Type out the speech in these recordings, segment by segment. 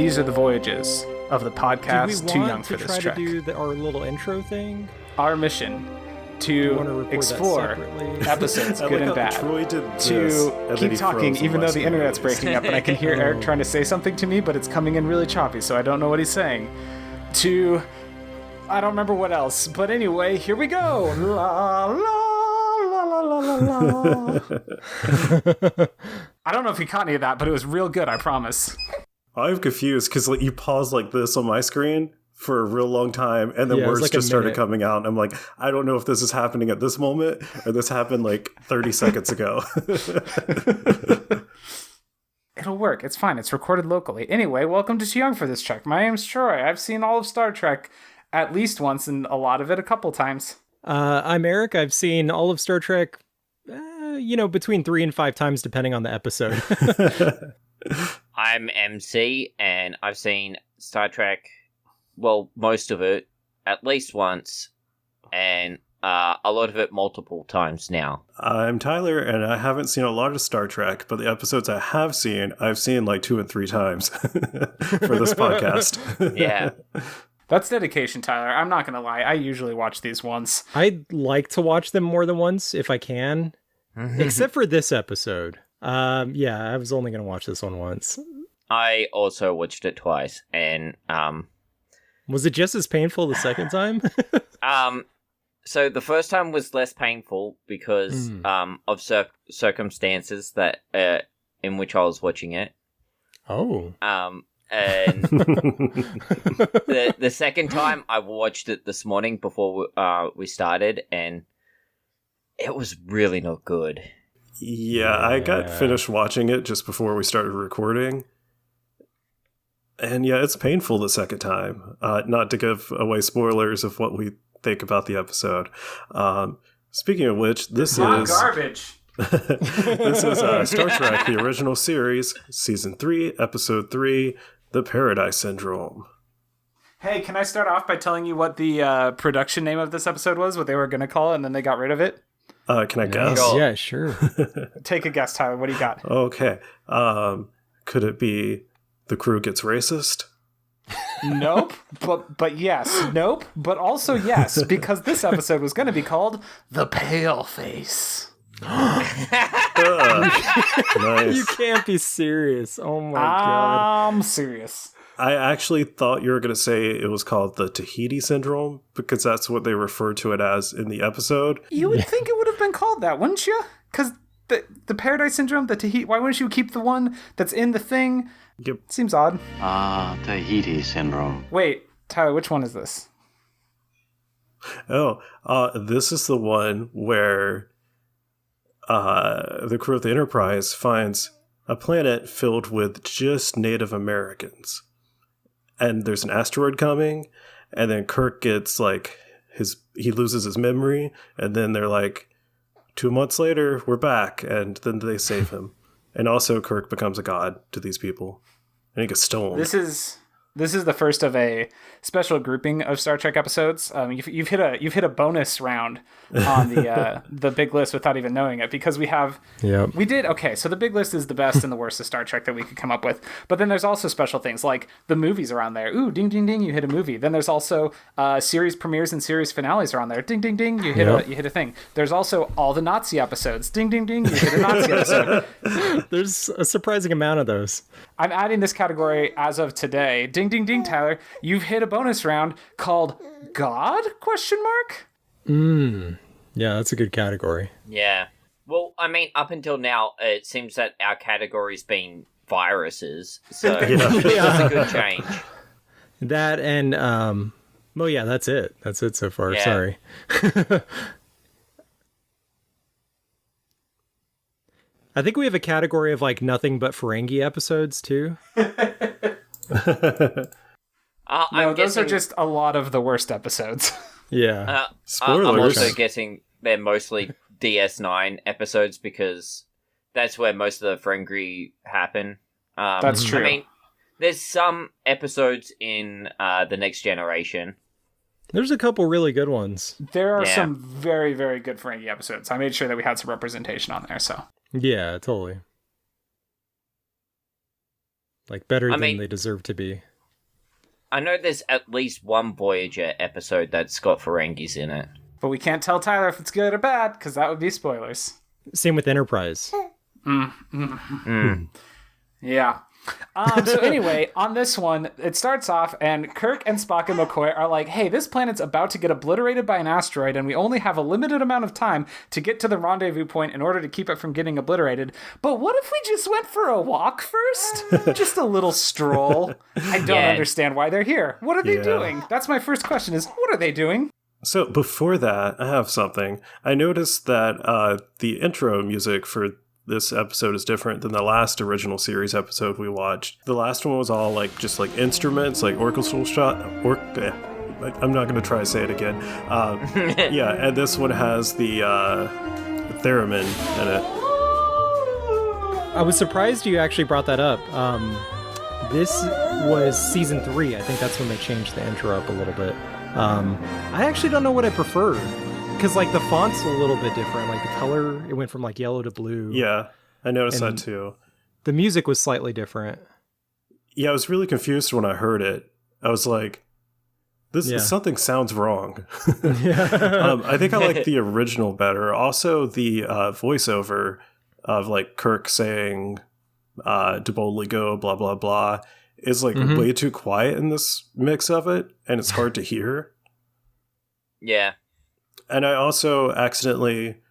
these are the voyages of the podcast Too Young for This Trek. Do we want to try to do our little intro thing? Our mission to explore episodes good and bad. Troy did to keep talking even though the internet's breaking up and I can hear Eric trying to say something to me, but it's coming in really choppy, so I don't know what he's saying. To... I don't remember what else, but anyway, here we go. La, la, la, la, la, la. I don't know if you caught any of that, but it was real good, I promise. I'm confused because you paused like this on my screen for a real long time, and then words just started coming out. And I'm like, I don't know if this is happening at this moment or this happened like 30 seconds ago. It'll work. It's fine. It's recorded locally. Anyway, welcome to Too Young for This Trek. My name's Troy. I've seen all of Star Trek at least once, and a lot of it a couple times. I'm Eric. I've seen all of Star Trek, between 3 and 5 times, depending on the episode. I'm MC, and I've seen Star Trek, well, most of it, at least once, and a lot of it multiple times now. I'm Tyler, and I haven't seen a lot of Star Trek, but the episodes I have seen, I've seen like 2 and 3 times for this podcast. Yeah. That's dedication, Tyler. I'm not going to lie. I usually watch these once. I'd like to watch them more than once if I can, except for this episode. I was only going to watch this one once. I also watched it twice, and was it just as painful the second time? So the first time was less painful because of circumstances that in which I was watching it. Oh. And the second time I watched it this morning before we started, and it was really not good. Yeah, I got finished watching it just before we started recording. And yeah, it's painful the second time. Not to give away spoilers of what we think about the episode. Speaking of which, this is garbage. This is Star Trek, the original series, Season 3, Episode 3, The Paradise Syndrome. Hey, can I start off by telling you what the production name of this episode was, what they were going to call it, and then they got rid of it? Can I guess? Yeah, sure. Take a guess, Tyler. What do you got? Okay. Could it be The Crew Gets Racist? Nope, but yes. Nope, but also yes, because this episode was going to be called The Paleface. Nice. You can't be serious. Oh my god. I'm serious. I actually thought you were going to say it was called the Tahiti Syndrome, because that's what they referred to it as in the episode. You would think it would have been called that, wouldn't you? Because the Paradise Syndrome, the Tahiti, why wouldn't you keep the one that's in the thing? Yep. Seems odd. Tahiti Syndrome. Wait, Tyler, which one is this? Oh, this is the one where the crew of the Enterprise finds a planet filled with just Native Americans. And there's an asteroid coming, and then Kirk gets he loses his memory, and then they're like, 2 months later, we're back, and then they save him. And also Kirk becomes a god to these people, and he gets stoned. This is the first of a special grouping of Star Trek episodes. You've hit a bonus round on the big list without even knowing it, because we did okay. So the big list is the best and the worst of Star Trek that we could come up with. But then there's also special things like the movies are on there. Ooh, ding ding ding, you hit a movie. Then there's also series premieres and series finales are on there. Ding ding ding, you hit a thing. There's also all the Nazi episodes. Ding ding ding, you hit a Nazi episode. There's a surprising amount of those. I'm adding this category as of today. Ding ding ding, Tyler, you've hit a bonus round called God? ? Yeah, that's a good category. Yeah. Well, I mean, up until now, it seems that our category's been viruses, so that's a good change. That and, that's it. That's it so far. Yeah. Sorry. I think we have a category of nothing but Ferengi episodes too. No, those are just a lot of the worst episodes. Yeah. Spoilers. I'm also guessing they're mostly DS9 episodes because that's where most of the Ferengi happen. That's true. I mean, there's some episodes in The Next Generation. There's a couple really good ones. There are some very, very good Ferengi episodes. I made sure that we had some representation on there, so. Yeah, totally. Like, better than they deserve to be. I know there's at least one Voyager episode that's got Ferengis in it. But we can't tell Tyler if it's good or bad, because that would be spoilers. Same with Enterprise. Yeah. So anyway, on this one, it starts off, and Kirk and Spock and McCoy are like, hey, this planet's about to get obliterated by an asteroid, and we only have a limited amount of time to get to the rendezvous point in order to keep it from getting obliterated. But what if we just went for a walk first? Just a little stroll. I don't understand why they're here. What are they doing? That's my first question is, what are they doing? So before that, I have something. I noticed that the intro music for this episode is different than the last original series episode we watched. The last one was all like just like instruments, like orchestral shot. I'm not going to try to say it again. Yeah, and this one has the theremin in it. I was surprised you actually brought that up. This was season 3. I think that's when they changed the intro up a little bit. I actually don't know what I prefer. Because, like, the font's a little bit different. Like, the color, it went from, like, yellow to blue. Yeah, I noticed that, too. The music was slightly different. Yeah, I was really confused when I heard it. I was like, something sounds wrong. I think I like the original better. Also, the voiceover of, like, Kirk saying, to boldly go, blah, blah, blah, is, like, way too quiet in this mix of it, and it's hard to hear. Yeah. And I also accidentally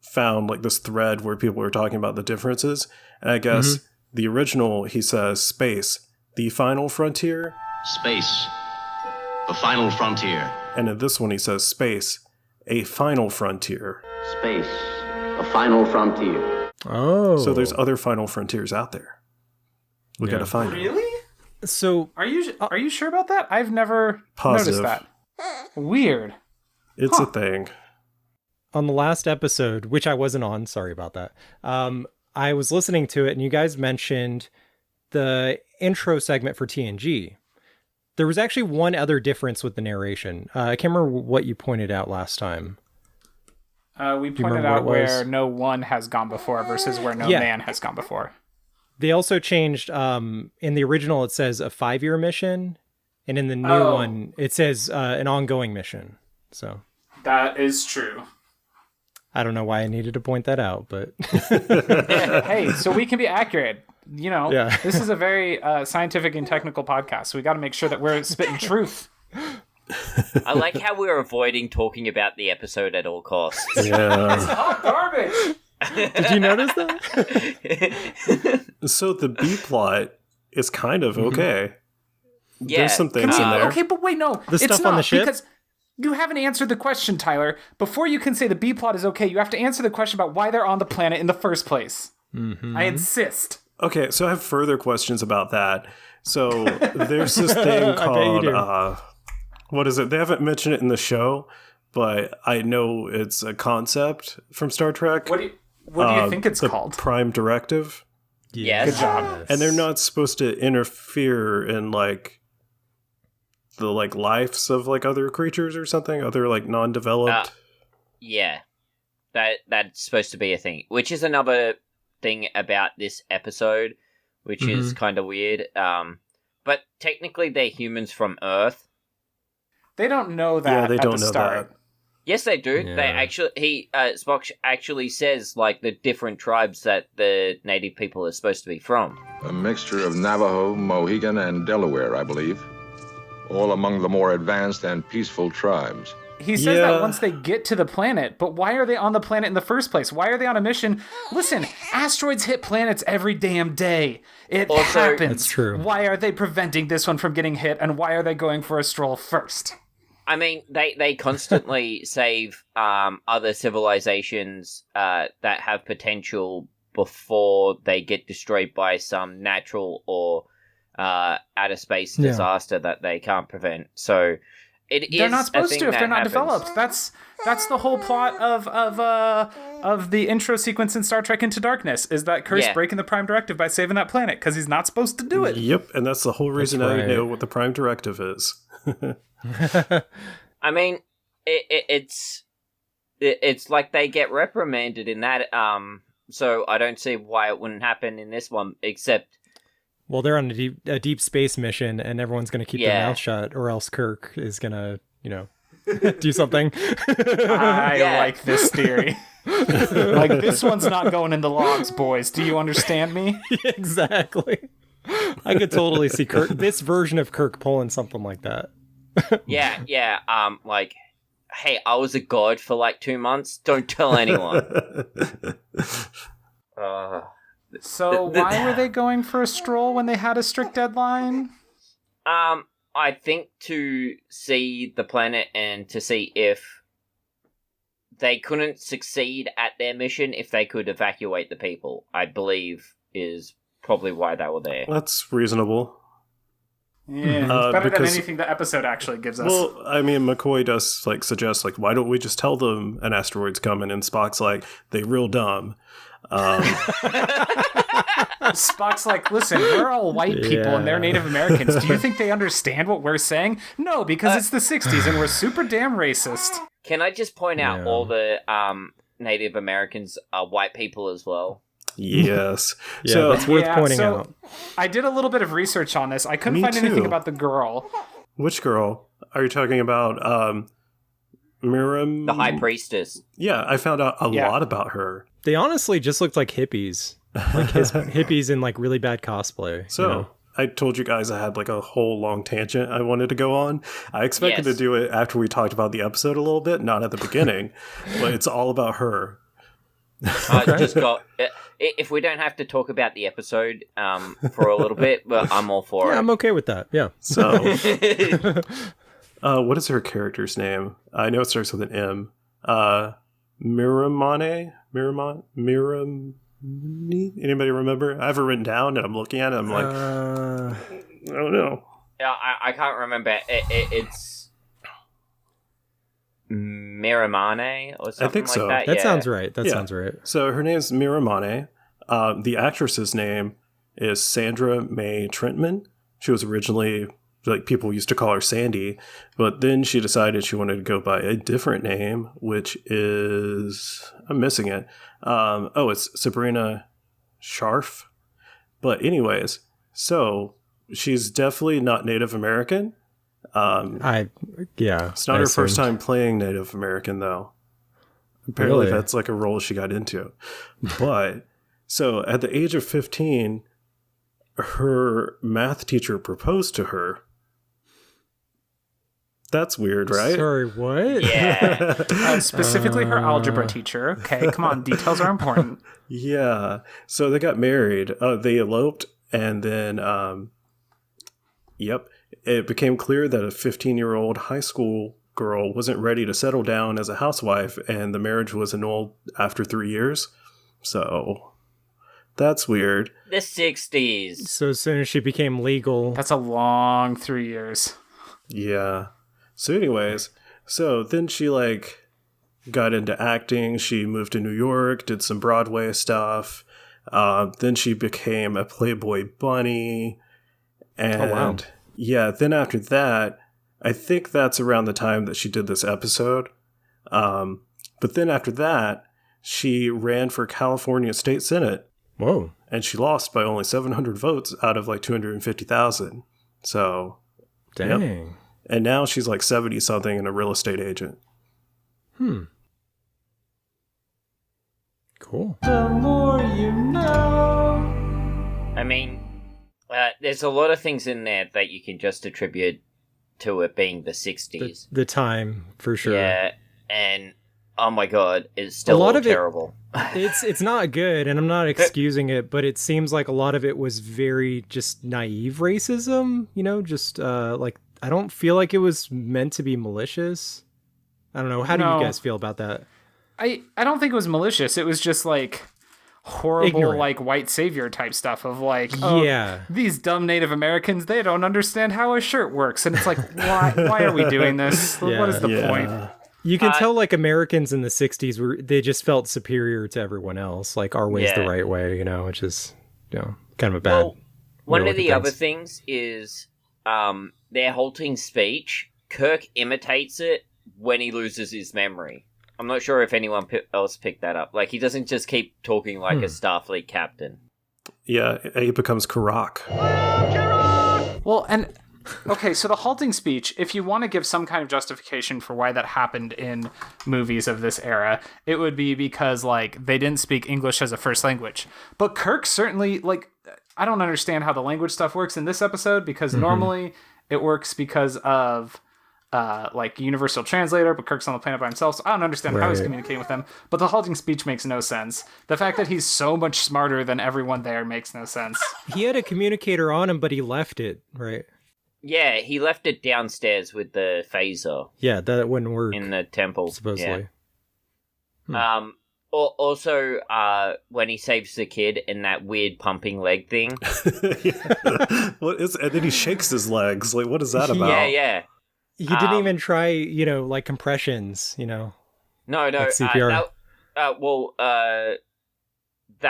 found like this thread where people were talking about the differences. And I guess the original, he says, space, the final frontier. Space, the final frontier. And in this one, he says, space, a final frontier. Space, a final frontier. Oh. So there's other final frontiers out there. We got to find them. Really? So are you sure about that? I've never noticed that. Weird. It's a thing. On the last episode, which I wasn't on, sorry about that. I was listening to it, and you guys mentioned the intro segment for TNG. There was actually one other difference with the narration. I can't remember what you pointed out last time. We pointed out where no one has gone before versus where no man has gone before. They also changed, in the original, it says a 5-year mission, and in the new one, it says an ongoing mission. So that is true. I don't know why I needed to point that out, but hey, so we can be accurate. You know, this is a very scientific and technical podcast, so we got to make sure that we're spitting truth. I like how we're avoiding talking about the episode at all costs. Yeah. It's hot garbage. Did you notice that? So the B plot is kind of okay. Yeah. There's some things in there. Okay, but wait, no. The stuff on the ship? Because you haven't answered the question, Tyler. Before you can say the B plot is okay, you have to answer the question about why they're on the planet in the first place. I insist. Okay, so I have further questions about that. So there's this thing called, what is it? They haven't mentioned it in the show, but I know it's a concept from Star Trek. What do you think it's called? Prime Directive. Yes. Good job. And they're not supposed to interfere in like the like lives of like other creatures or something, other like non-developed. Yeah, that's supposed to be a thing, which is another thing about this episode, which is kind of weird. But technically, they're humans from Earth. They don't know that. Yeah, they don't at the know start. that. Yes, they do. Yeah. They actually, Spock actually says like the different tribes that the native people are supposed to be from. A mixture of Navajo, Mohegan, and Delaware, I believe. All among the more advanced and peaceful tribes. He says that once they get to the planet, but why are they on the planet in the first place? Why are they on a mission? Listen, asteroids hit planets every damn day. It happens. That's true. Why are they preventing this one from getting hit, and why are they going for a stroll first? I mean, they constantly save other civilizations that have potential before they get destroyed by some natural or outer space disaster that they can't prevent. So they're not supposed to if they're not developed. That's the whole plot of the intro sequence in Star Trek Into Darkness, is that Kirk's breaking the Prime Directive by saving that planet because he's not supposed to do it. Yep, and that's the whole reason I know what the Prime Directive is. I mean, it's like they get reprimanded in that. So I don't see why it wouldn't happen in this one, except Well, they're on a deep space mission, and everyone's going to keep their mouth shut, or else Kirk is going to, do something. I like this theory. Like, this one's not going in the logs, boys. Do you understand me? Exactly. I could totally see this version of Kirk pulling something like that. Yeah. Like, hey, I was a god for like 2 months. Don't tell anyone. So why were they going for a stroll when they had a strict deadline? I think to see the planet and to see if they couldn't succeed at their mission if they could evacuate the people, I believe is probably why they were there. That's reasonable. Yeah, it's better than anything the episode actually gives us. Well, I mean, McCoy does suggest why don't we just tell them an asteroid's coming? And Spock's like, they real dumb. Spock's like, listen, we're all white people and they're Native Americans. Do you think they understand what we're saying? No, because it's the 60s and we're super damn racist. Can I just point out all the Native Americans are white people as well? Yes. So it's worth pointing out. I did a little bit of research on this. I couldn't find anything about the girl. Which girl? Are you talking about Miriam? The High Priestess. Yeah, I found out a lot about her. They honestly just looked like hippies. Like hippies in really bad cosplay. So I told you guys I had a whole long tangent I wanted to go on. I expected to do it after we talked about the episode a little bit, not at the beginning. But it's all about her. If we don't have to talk about the episode for a little bit, but I'm all for it. I'm okay with that. Yeah. So, what is her character's name? I know it starts with an M. Miramane? Anybody remember? I have it written down, and I'm looking at it. I'm like, I don't know. Yeah, I can't remember. It's Miramane or something. I think so. Like that. That sounds right. That sounds right. So her name's Miramane. The actress's name is Sandra Mae Trentman. She was originally, people used to call her Sandy, but then she decided she wanted to go by a different name, which is, I'm missing it. It's Sabrina Sharf. But anyways, so she's definitely not Native American. It's not her first time playing Native American, though. Apparently that's a role she got into. But so at the age of 15, her math teacher proposed to her. That's weird, right? Sorry, what? Yeah. Specifically her algebra teacher. Okay, come on, details are important. Yeah. So they got married. They eloped, and then, it became clear that a 15-year-old high school girl wasn't ready to settle down as a housewife, and the marriage was annulled after 3 years. So that's weird. The 60s. So as soon as she became legal. That's a long 3 years. Yeah. So anyways, then she got into acting. She moved to New York, did some Broadway stuff. Then she became a Playboy bunny. And then after that, I think that's around the time that she did this episode. But then after that, she ran for California State Senate. Whoa. And she lost by only 700 votes out of 250,000. So. Dang. Yep. And now she's 70-something and a real estate agent. Cool. The more you know. I mean, there's a lot of things in there that you can just attribute to it being the 60s. The time, for sure. Yeah, and oh my god, it's still all terrible. It's not good, and I'm not excusing it, but it seems like a lot of it was very just naive racism, just I don't feel like it was meant to be malicious. I don't know. How do you guys feel about that? I don't think it was malicious. It was just horrible, ignorant. White savior type stuff of these dumb Native Americans, they don't understand how a shirt works. And it's why are we doing this? What is the point? You can tell Americans in the 60s they just felt superior to everyone else. Our way's the right way, which is kind of a bad. One of the other things is their halting speech. Kirk imitates it when he loses his memory. I'm not sure if anyone else picked that up. He doesn't just keep talking like a Starfleet captain. Yeah, he becomes Kirok. Well, and okay, so the halting speech, if you want to give some kind of justification for why that happened in movies of this era, it would be because, like, they didn't speak English as a first language. But Kirk certainly, like, I don't understand how the language stuff works in this episode, because normally it works because of, like, Universal Translator, but Kirk's on the planet by himself, so I don't understand how he's communicating with them. But the halting speech makes no sense. The fact that he's so much smarter than everyone there makes no sense. He had a communicator on him, but he left it, right? Yeah, he left it downstairs with the phaser. Yeah, that wouldn't work. In the temple. Supposedly. Yeah. Also, when he saves the kid in that weird pumping leg thing. And then he shakes his legs. Like, what is that about? Yeah. He didn't even try, like compressions, No, like CPR. That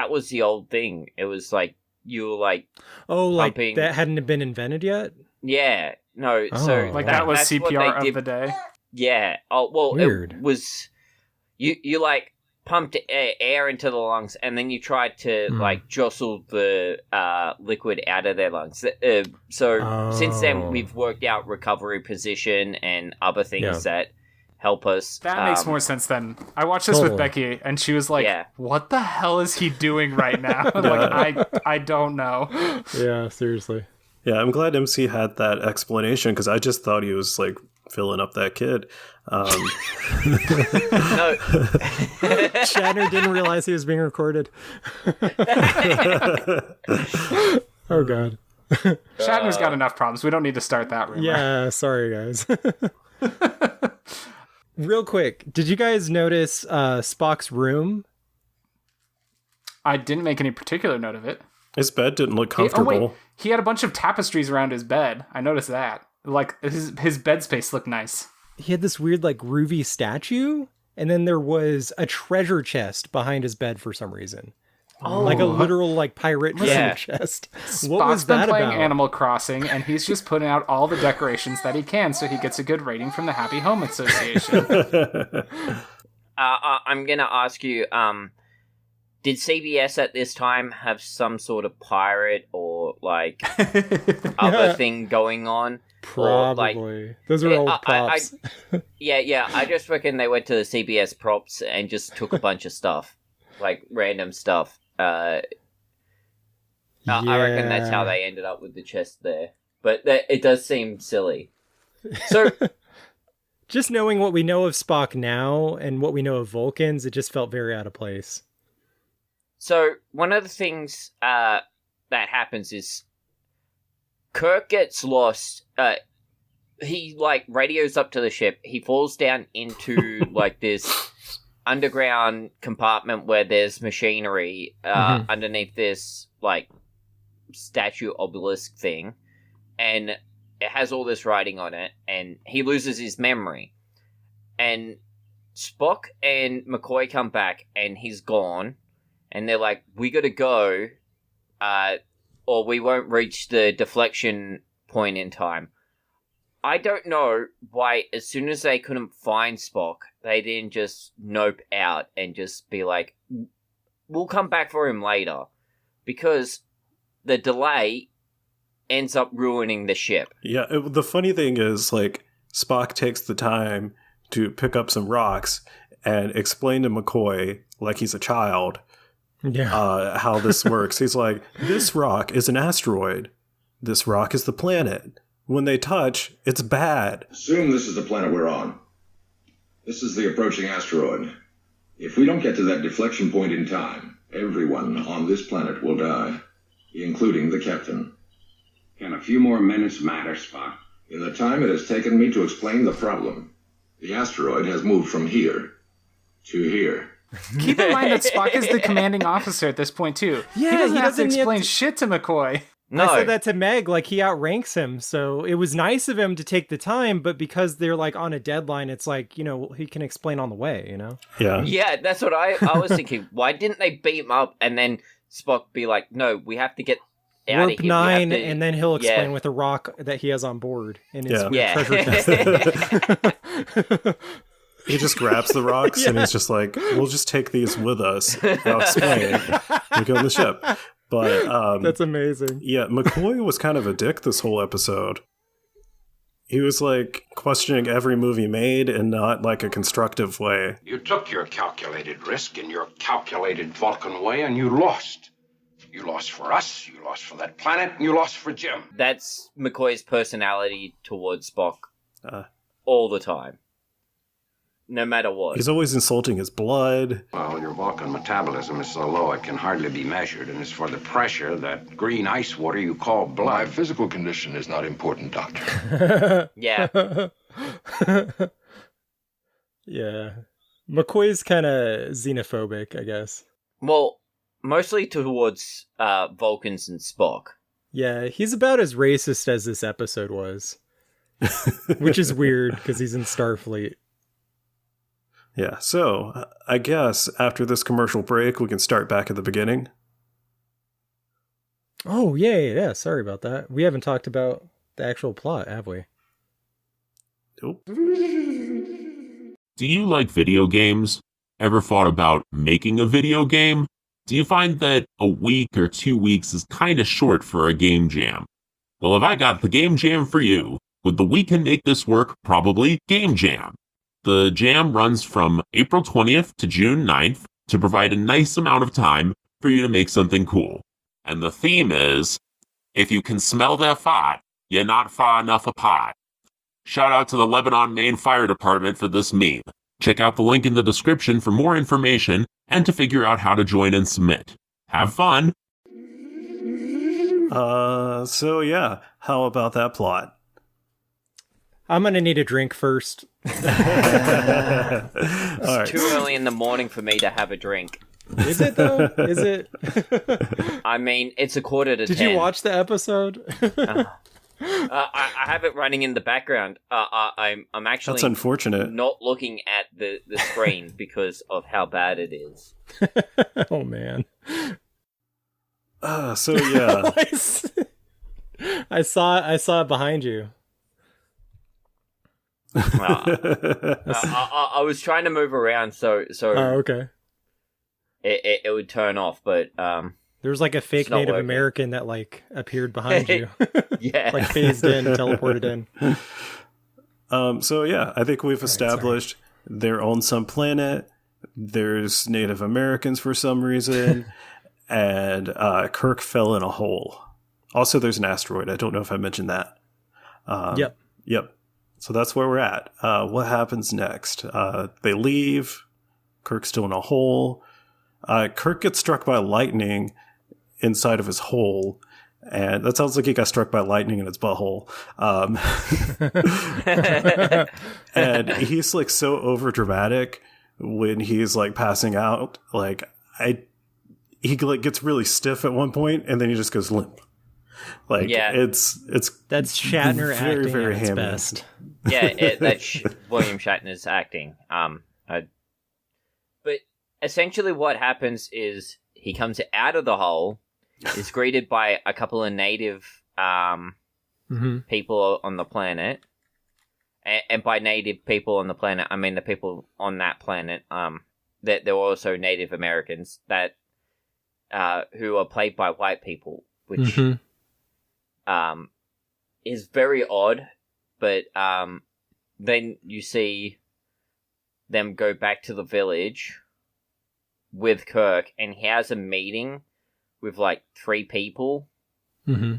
was the old thing. It was like, you were like... Oh, pumping. Like that hadn't been invented yet? Yeah. No, so... Like, that was CPR of the day? Yeah. Oh, well, Weird. It was... You like, pumped air into the lungs, and then you tried to, like, jostle the liquid out of their lungs. Since then, we've worked out recovery position and other things that help us. That makes more sense than... I watched this with Becky, and she was like, what the hell is he doing right now? Like, I don't know. Yeah, seriously. Yeah, I'm glad MC had that explanation, because I just thought he was, like, filling up that kid. No. Shatner didn't realize he was being recorded. Oh, God. Shatner's got enough problems. We don't need to start that rumor. Yeah, sorry, guys. Real quick, did you guys notice Spock's room? I didn't make any particular note of it. His bed didn't look comfortable. He had a bunch of tapestries around his bed. I noticed that. Like, his bed space looked nice. He had this weird, like, groovy statue, and then there was a treasure chest behind his bed for some reason. Oh. Like a literal, like, pirate treasure chest. What was that about? Spock's been playing Animal Crossing, and he's just putting out all the decorations that he can so he gets a good rating from the Happy Home Association. I'm going to ask you, did CBS at this time have some sort of pirate or, like, other thing going on? Probably. Like, those are old props. I just reckon they went to the CBS props and just took a bunch of stuff. Like, random stuff. I reckon that's how they ended up with the chest there. But it does seem silly. So... just knowing what we know of Spock now and what we know of Vulcans, it just felt very out of place. So, one of the things that happens is Kirk gets lost. He, like, radios up to the ship. He falls down into, like, this underground compartment where there's machinery underneath this, like, statue obelisk thing. And it has all this writing on it. And he loses his memory. And Spock and McCoy come back, and he's gone. And they're like, we gotta go, or we won't reach the deflection point in time. I don't know why, as soon as they couldn't find Spock, they didn't just nope out and just be like, we'll come back for him later. Because the delay ends up ruining the ship. Yeah, the funny thing is, like, Spock takes the time to pick up some rocks and explain to McCoy, like he's a child, how this works. He's like, this rock is an asteroid. This rock is the planet. When they touch, it's bad. Assume this is the planet we're on. This is the approaching asteroid. If we don't get to that deflection point in time, everyone on this planet will die, including the captain. Can a few more minutes matter, Spock? In the time it has taken me to explain the problem, the asteroid has moved from here to here. Keep in mind that Spock is the commanding officer at this point, too. Yeah, he doesn't have to explain shit to McCoy. No. I said that to Meg, like, he outranks him, so it was nice of him to take the time, but because they're, like, on a deadline, it's like, he can explain on the way, Yeah. Yeah, that's what I was thinking. Why didn't they beat him up and then Spock be like, no, we have to get out Warp of here. 9, and then he'll explain with a rock that he has on board in his treasure chest. He just grabs the rocks and he's just like, we'll just take these with us. I'll explain. We go on the ship. But that's amazing. Yeah, McCoy was kind of a dick this whole episode. He was like questioning every move he made in not like a constructive way. You took your calculated risk in your calculated Vulcan way, and you lost. You lost for us, you lost for that planet, and you lost for Jim. That's McCoy's personality towards Spock all the time. No matter what. He's always insulting his blood. Well, your Vulcan metabolism is so low it can hardly be measured, and it's for the pressure, that green ice water you call blood. My physical condition is not important, Doctor. Yeah. Yeah. McCoy's kind of xenophobic, I guess. Well, mostly towards Vulcans and Spock. Yeah, he's about as racist as this episode was. Which is weird, because he's in Starfleet. Yeah, so I guess after this commercial break, we can start back at the beginning. Oh, yeah, sorry about that. We haven't talked about the actual plot, have we? Nope. Do you like video games? Ever thought about making a video game? Do you find that a week or 2 weeks is kind of short for a game jam? Well, have I got the game jam for you? With the We Can Make This Work Probably Game Jam. The jam runs from April 20th to June 9th to provide a nice amount of time for you to make something cool. And the theme is, if you can smell that fart, you're not far enough apart. Shout out to the Lebanon, Maine Fire Department for this meme. Check out the link in the description for more information and to figure out how to join and submit. Have fun! So yeah, how about that plot? I'm gonna need a drink first. It's too early in the morning for me to have a drink. Is it, though? Is it? I mean, it's 9:45. Did you watch the episode? I have it running in the background. I'm actually That's unfortunate. Not looking at the screen because of how bad it is. Oh, man. So yeah. I saw it behind you. I was trying to move around so okay. It would turn off, but there was like a fake Native American that like appeared behind you. Yeah. Like phased in, teleported in. So yeah, I think we've established they're on some planet. There's Native Americans for some reason, and Kirk fell in a hole. Also, there's an asteroid. I don't know if I mentioned that. Yep. So that's where we're at. What happens next? They leave. Kirk's still in a hole. Kirk gets struck by lightning inside of his hole. And that sounds like he got struck by lightning in his butthole. And he's like so over-dramatic when he's like passing out. Like he like gets really stiff at one point and then he just goes limp. Like it's that's Shatner very, acting very at its hammy. best. Yeah, that's William Shatner's acting. But essentially, what happens is he comes out of the hole, is greeted by a couple of native people on the planet, and by native people on the planet, I mean the people on that planet. That there were also Native Americans that who are played by white people, which. Is very odd, but then you see them go back to the village with Kirk, and he has a meeting with like 3 people. Mm-hmm.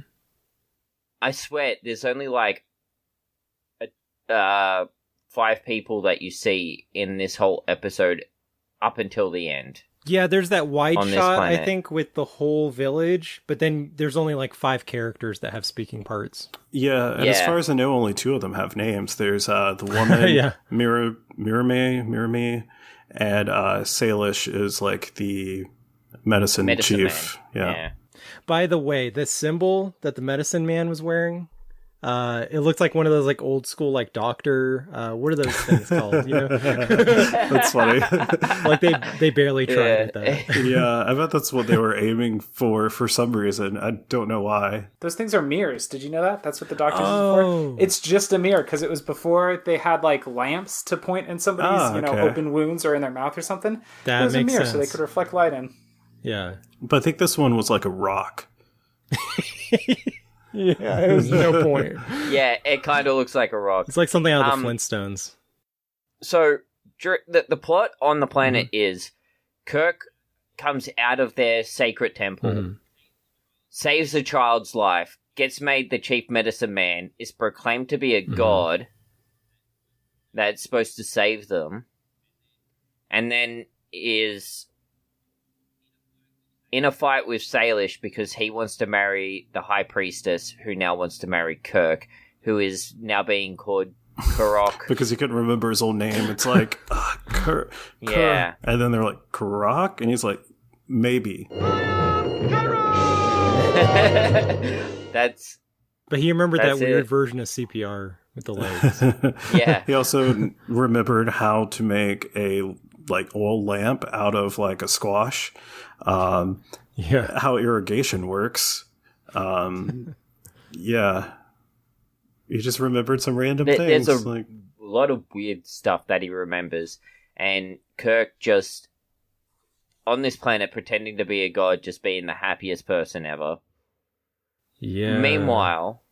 I swear, there's only like 5 people that you see in this whole episode up until the end. Yeah, there's that wide shot, I think, with the whole village, but then there's only like 5 characters that have speaking parts. Yeah, and as far as I know, only 2 of them have names. There's the woman, Mirame, and Salish is like the medicine chief. Yeah. By the way, this symbol that the medicine man was wearing, it looked like one of those like old school like doctor. What are those things called? You know, that's funny. Like they barely tried at that. Yeah, I bet that's what they were aiming for some reason. I don't know why. Those things are mirrors. Did you know that? That's what the doctors use for. It's just a mirror because it was before they had like lamps to point in somebody's open wounds or in their mouth or something. That it was makes a mirror sense. so they could reflect light in. Yeah. But I think this one was like a rock. Yeah, it was no point. Yeah, it kind of looks like a rock. It's like something out of the Flintstones. So, the plot on the planet is Kirk comes out of their sacred temple, saves a child's life, gets made the chief medicine man, is proclaimed to be a god that's supposed to save them, and then is in a fight with Salish because he wants to marry the High Priestess, who now wants to marry Kirk, who is now being called Kirok. Because he couldn't remember his old name. It's like, Kirk. Yeah. And then they're like, Kirok? And he's like, maybe. That's... But he remembered that weird it. version of CPR with the legs. Yeah. He also remembered how to make a like oil lamp out of like a squash. How irrigation works. Yeah. He just remembered some random things. There's a lot of weird stuff that he remembers. And Kirk just, on this planet, pretending to be a god, just being the happiest person ever. Yeah. Meanwhile,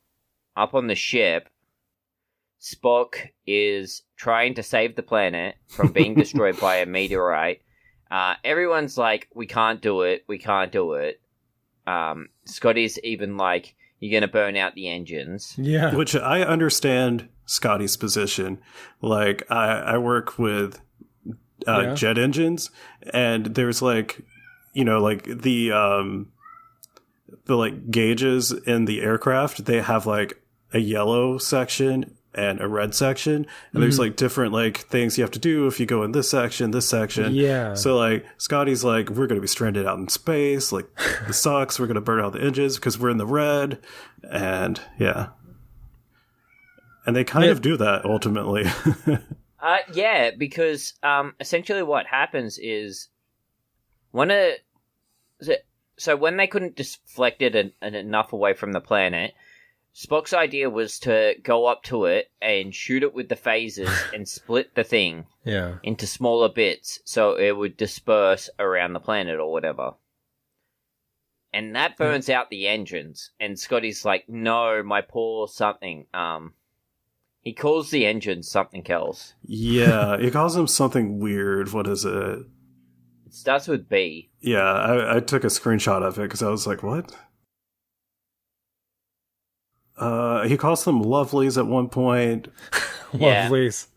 up on the ship, Spock is trying to save the planet from being destroyed by a meteorite. Everyone's like, we can't do it. Scotty's even like, you're going to burn out the engines. Yeah. Which I understand Scotty's position. Like, I work with jet engines, and there's like, you know, like the like gauges in the aircraft, they have like a yellow section and a red section, and there's like different like things you have to do if you go in this section. Yeah. So like Scotty's like, we're going to be stranded out in space. Like, this sucks. We're going to burn out the engines because we're in the red. And yeah. And they kind of do that ultimately. Yeah, because essentially what happens is so when they couldn't deflect it enough away from the planet, Spock's idea was to go up to it and shoot it with the phasers and split the thing into smaller bits so it would disperse around the planet or whatever. And that burns out the engines. And Scotty's like, no, my poor something. He calls the engines something else. Yeah, he calls them something weird. What is it? It starts with B. Yeah, I took a screenshot of it because I was like, what? He calls them lovelies at one point. Lovelies.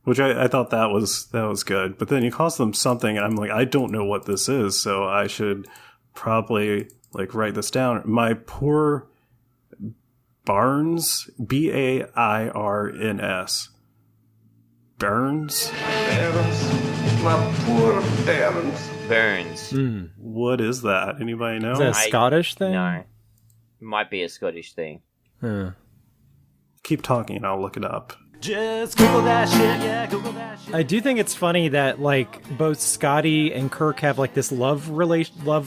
Which I thought that was good. But then he calls them something, and I'm like, I don't know what this is, so I should probably like write this down. My poor Barnes, Bairns. Burns? My poor Barnes. Burns. What is that? Anybody know? Is that a Scottish thing? No. Might be a Scottish thing. Keep talking and I'll look it up. Just Google that shit, yeah, Google that shit. I do think it's funny that like both Scotty and Kirk have like this love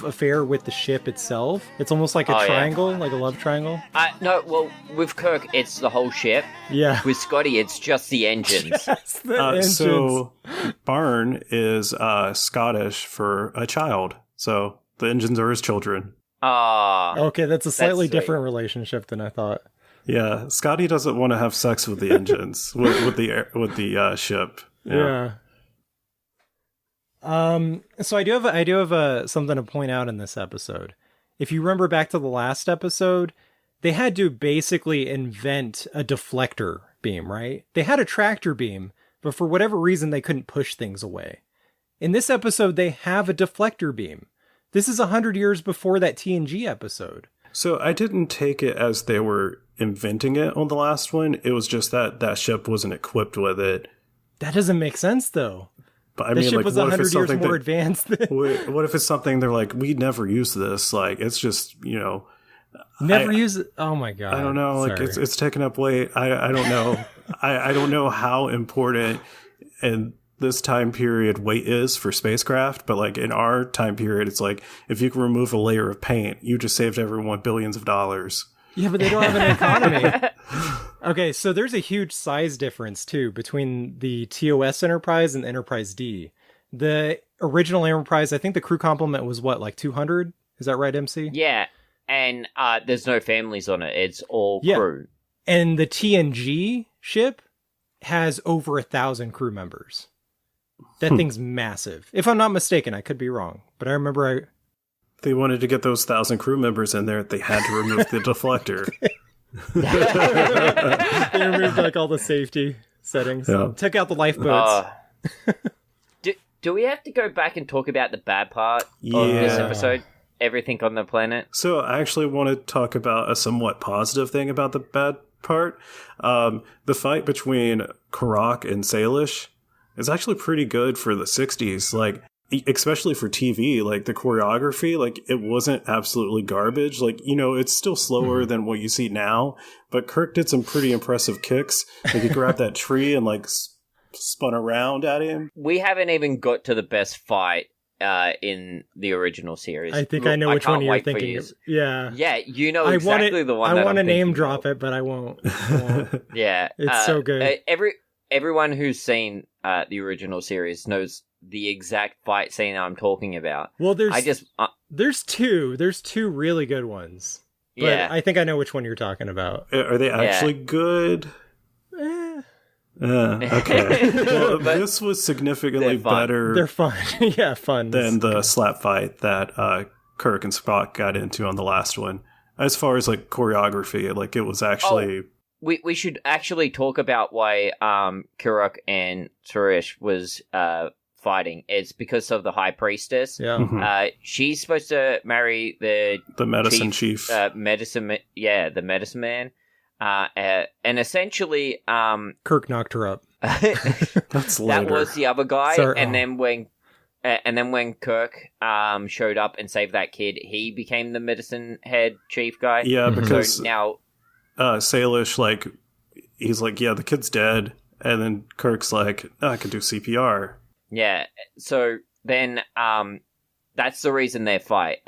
affair with the ship itself. It's almost like a triangle, like a love triangle. No, well, with Kirk, it's the whole ship. Yeah. With Scotty, it's just the engines. Just the engines. So Barn is Scottish for a child. So the engines are his children. Okay, that's a slightly sweet. different relationship than I thought. Yeah, Scotty doesn't want to have sex with the engines, with the ship. Yeah. So I do have something to point out in this episode. If you remember back to the last episode, they had to basically invent a deflector beam, right? They had a tractor beam, but for whatever reason, they couldn't push things away. In this episode, they have a deflector beam. This is 100 years before that TNG episode. So I didn't take it as they were inventing it on the last one. It was just that ship wasn't equipped with it. That doesn't make sense, though. But I the mean, ship like, was what if 100 it's years something more advanced than... What if it's something they're like, we never use this? Like, it's just, you know... Never use it? Oh my god. I don't know. Like, Sorry. it's taken up weight. I don't know. I don't know how important in this time period weight is for spacecraft, but like in our time period, it's like if you can remove a layer of paint, you just saved everyone billions of dollars. Yeah, but they don't have an economy. Okay, so there's a huge size difference too between the TOS Enterprise and the Enterprise D. The original Enterprise, I think the crew complement was what, like 200? Is that right, MC? Yeah, and there's no families on it. It's all crew. And the TNG ship has over 1,000 crew members. That thing's massive. If I'm not mistaken, I could be wrong, but I remember They wanted to get those 1,000 crew members in there. They had to remove the deflector. They removed like all the safety settings. Yeah. Took out the lifeboats. Do we have to go back and talk about the bad part of this episode? Everything on the planet? So I actually want to talk about a somewhat positive thing about the bad part. The fight between Kirok and Salish is actually pretty good for the 60s. Like, especially for TV, like the choreography, like it wasn't absolutely garbage. Like, you know, it's still slower than what you see now, but Kirk did some pretty impressive kicks. Like he grabbed that tree and like spun around at him. We haven't even got to the best fight in the original series. I think I know which one you're thinking of. Yeah. Yeah, you know exactly the one I want to name drop it, but I won't. Yeah. It's so good. Everyone who's seen the original series knows the exact fight scene I'm talking about. Well, there's two really good ones. But yeah. I think I know which one you're talking about. Are they actually good? Okay. Well, this was significantly better. They're fun. Yeah, fun. Than the slap fight that Kirk and Spock got into on the last one. As far as like choreography, like it was actually... We should actually talk about why Kirok and Suresh was fighting. It's because of the High Priestess. Yeah. Mm-hmm. She's supposed to marry the medicine chief. The medicine man. And essentially, Kirk knocked her up. That's later. That was the other guy. Sorry. And then when Kirk showed up and saved that kid, he became the medicine head chief guy. Yeah, because so now Salish, like, he's like, yeah, the kid's dead, and then Kirk's like, I can do CPR. Yeah, so then that's the reason they fight,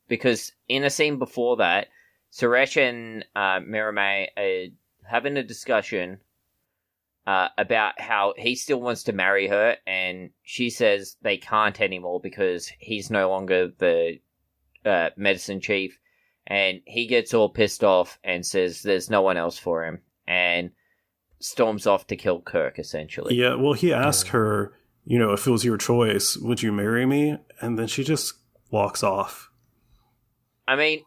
because in a scene before that, Suresh and Miramay are having a discussion about how he still wants to marry her, and she says they can't anymore because he's no longer the medicine chief, and he gets all pissed off and says there's no one else for him, and storms off to kill Kirk, essentially. Yeah, well, he asked her, you know, if it was your choice, would you marry me? And then she just walks off. I mean...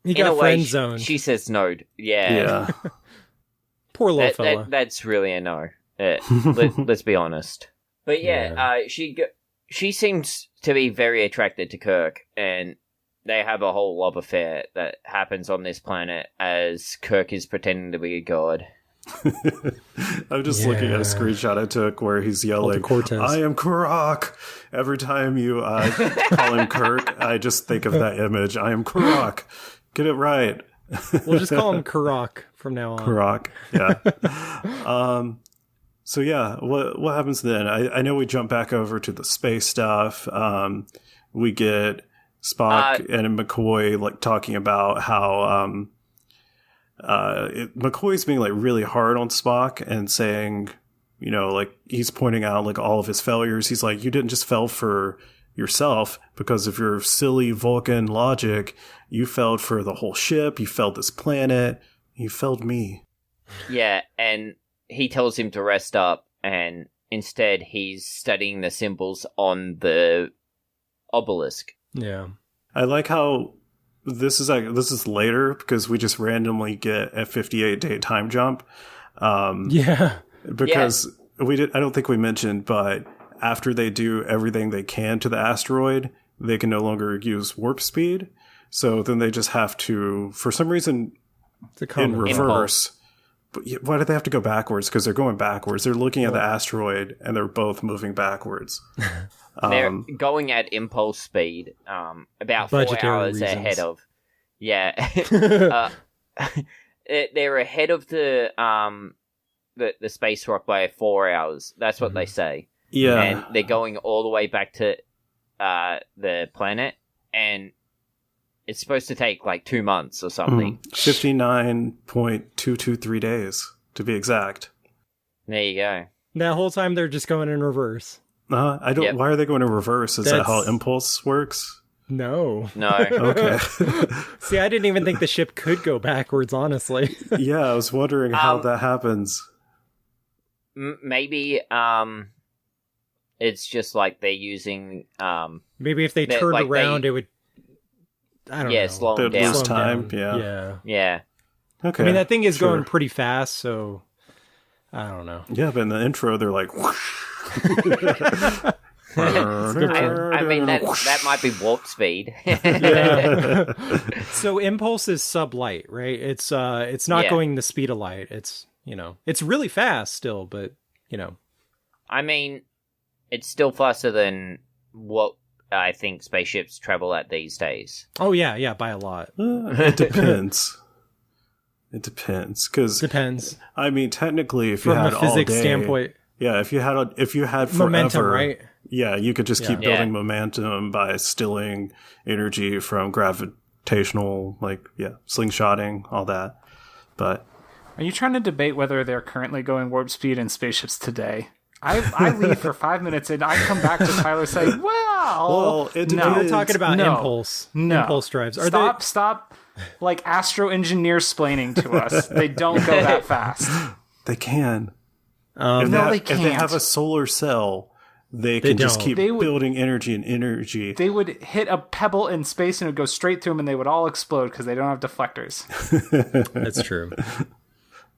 He got friend zoned. She says no. Yeah. Poor little fella. That's really a no. Let's be honest. But she seems to be very attracted to Kirk, and they have a whole love affair that happens on this planet as Kirk is pretending to be a god. I'm just looking at a screenshot I took where he's yelling, I am Kirok. Every time you call him Kirk, I just think of that image. I am Kirok. Get it right. We'll just call him Kirok from now on. Kirok, yeah. So yeah, what happens then? I know we jump back over to the space stuff. We get Spock and McCoy like talking about how McCoy's being like really hard on Spock and saying, you know, like he's pointing out like all of his failures. He's like, you didn't just fail for yourself because of your silly Vulcan logic. You failed for the whole ship. You failed this planet. You failed me. Yeah, and he tells him to rest up, and instead he's studying the symbols on the obelisk. Yeah. I like how this is later because we just randomly get a 58-day time jump. Because I don't think we mentioned, but after they do everything they can to the asteroid, they can no longer use warp speed. So then they just have to, for some reason, in reverse. But why do they have to go backwards? Because they're going backwards. They're looking at the asteroid, and they're both moving backwards. They're going at impulse speed, about 4 hours ahead of. Yeah, they're ahead of the space rock by 4 hours. That's what they say. Yeah, and they're going all the way back to the planet, and it's supposed to take like 2 months or something. 59.223 days, to be exact. There you go. That whole time they're just going in reverse. I don't. Yep. Why are they going in reverse? Is that how impulse works? No. Okay. See, I didn't even think the ship could go backwards, honestly. Yeah, I was wondering how that happens. Maybe it's just like they're using maybe if they turned like around, it would. I don't know. Slow them down. Lose time. Yeah. Okay. I mean, that thing is going pretty fast, so I don't know. Yeah, but in the intro, they're like. Whoosh. I mean, that might be warp speed. So impulse is sublight, right? It's not going the speed of light. It's it's really fast still, but I mean, it's still faster than what I think spaceships travel at these days. Oh yeah, by a lot. It depends. It depends because depends. I mean, technically, if from you had a physics all day, standpoint, yeah, if you had forever, momentum, right? Yeah, you could just keep building momentum by stealing energy from gravitational, slingshotting, all that. But are you trying to debate whether they're currently going warp speed in spaceships today? I leave for 5 minutes and I come back to Tyler saying, well, it no. We're talking about impulse drives. Stop like astro engineer splaining to us. They don't go that fast. They can. They can't. If they have a solar cell, they can just keep building energy and energy. They would hit a pebble in space and it would go straight through them and they would all explode because they don't have deflectors. That's true.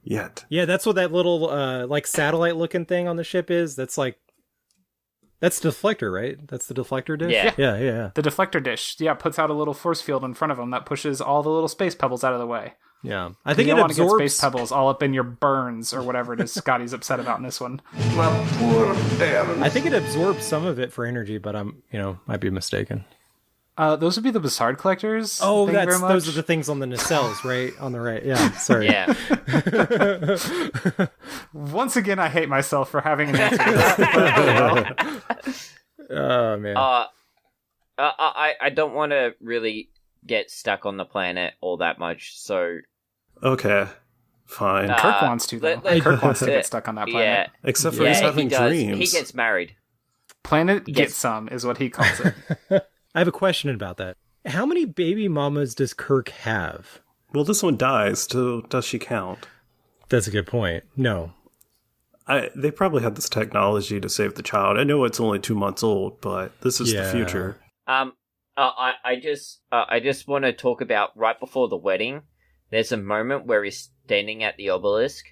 Yet. Yeah, that's what that little satellite looking thing on the ship is. That's the deflector, right? That's the deflector dish? Yeah. The deflector dish, puts out a little force field in front of them that pushes all the little space pebbles out of the way. Yeah. I think you it don't absorbs... want to get space pebbles all up in your burns or whatever it is Scotty's upset about in this one. I think it absorbs some of it for energy, but I'm, might be mistaken. Those would be the Bassard collectors. Oh, those are the things on the nacelles, right? On the right. Yeah, sorry. Yeah. Once again, I hate myself for having an answer to that. Oh, man. I don't want to really get stuck on the planet all that much, so... Okay, fine. Kirk wants to, though. Kirk wants to get stuck on that planet. Yeah. Except for he's having dreams. He gets married. Planet Get Some is what he calls it. I have a question about that. How many baby mamas does Kirk have? Well, this one dies, so does she count? That's a good point. No. They probably had this technology to save the child. I know it's only 2 months old, but this is the future. I just want to talk about right before the wedding. There's a moment where he's standing at the obelisk,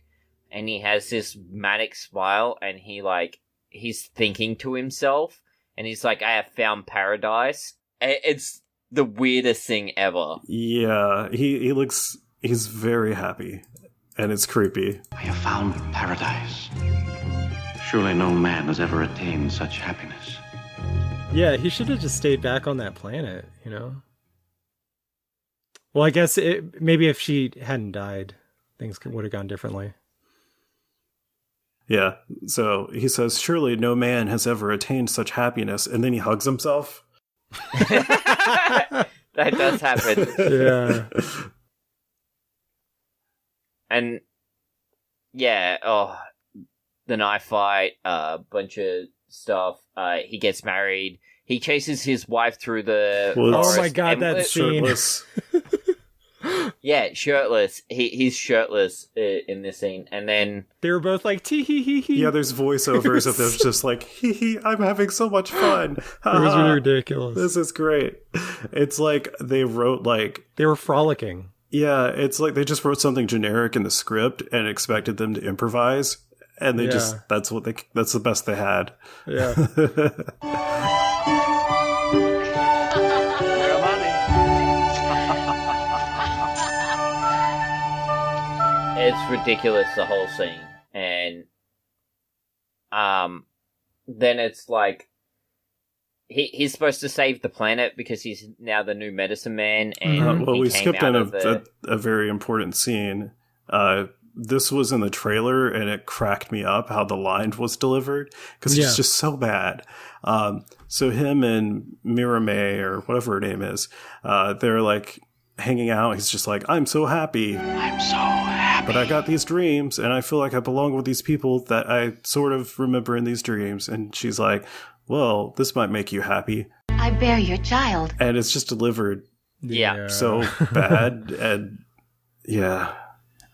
and he has this manic smile, and he's thinking to himself, and he's like, "I have found paradise." It's the weirdest thing ever. Yeah, he's very happy, and it's creepy. I have found paradise. Surely no man has ever attained such happiness. Yeah, he should have just stayed back on that planet, Well, I guess maybe if she hadn't died, things would have gone differently. Yeah, so he says, surely no man has ever attained such happiness, and then he hugs himself. That does happen. Yeah. And, the knife fight, a bunch of stuff. He gets married. He chases his wife through the forest. Oh my god, that scene. Shirtless. Yeah, shirtless. He's shirtless in this scene, and then they were both like tee hee hee hee. Yeah, there's voiceovers of them just like hee hee. I'm having so much fun. It was really ridiculous. This is great. It's like they wrote they were frolicking. Yeah, it's like they just wrote something generic in the script and expected them to improvise, and they that's the best they had. Yeah. it's ridiculous, the whole scene. And then it's like he's supposed to save the planet because he's now the new medicine man. And we skipped in a very important scene. This was in the trailer, and it cracked me up how the line was delivered because it's just so bad. So him and Mira May, or whatever her name is, they're like hanging out. He's just like, I'm so happy. I'm so happy. But I got these dreams, and I feel like I belong with these people that I sort of remember in these dreams. And she's like, well, this might make you happy. I bear your child. And it's just delivered so bad. And yeah.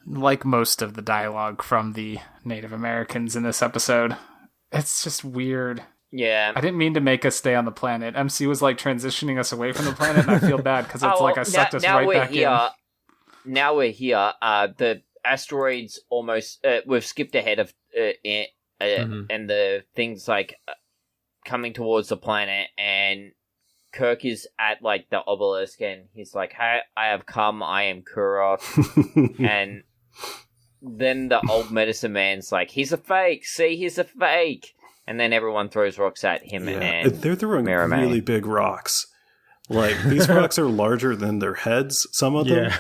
Like most of the dialogue from the Native Americans in this episode, it's just weird. Yeah. I didn't mean to make us stay on the planet. MC was like transitioning us away from the planet, and I feel bad because it's like I sucked us right back in. Now we're here. The asteroids almost... we've skipped ahead of... and the things like... coming towards the planet, and Kirk is at like the obelisk, and he's like, "Hey, I have come. I am Kirok." And then the old medicine man's like, "He's a fake. See, he's a fake." And then everyone throws rocks at him, and they're throwing really big rocks. Like, these rocks are larger than their heads, some of them.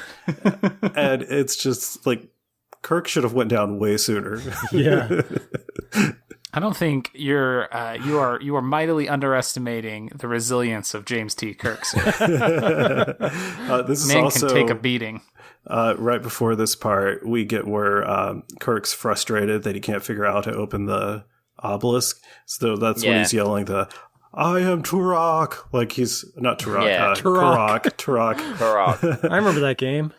And it's just like, Kirk should have went down way sooner. Yeah. I don't think you are mightily underestimating the resilience of James T. Kirk. This is Man also, can take a beating. Right before this part, we get where Kirk's frustrated that he can't figure out how to open the obelisk. So that's when he's yelling I am Turok. Like, he's not Turok. Yeah. Turok. I remember that game.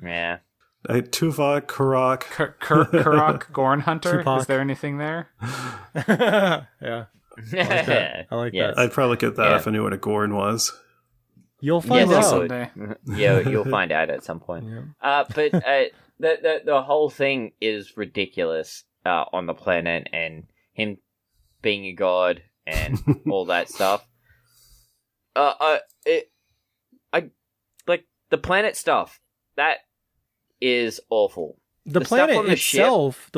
Yeah. Tuvok, Kirok. Kirok, Gorn Hunter. Tupac. Is there anything there? Yeah. I like that. I'd probably get that if I knew what a Gorn was. You'll find out someday. Yeah, you'll find out at some point. Yeah. But the whole thing is ridiculous on the planet, and him being a god and all that stuff. I like the planet stuff. That is awful. The planet itself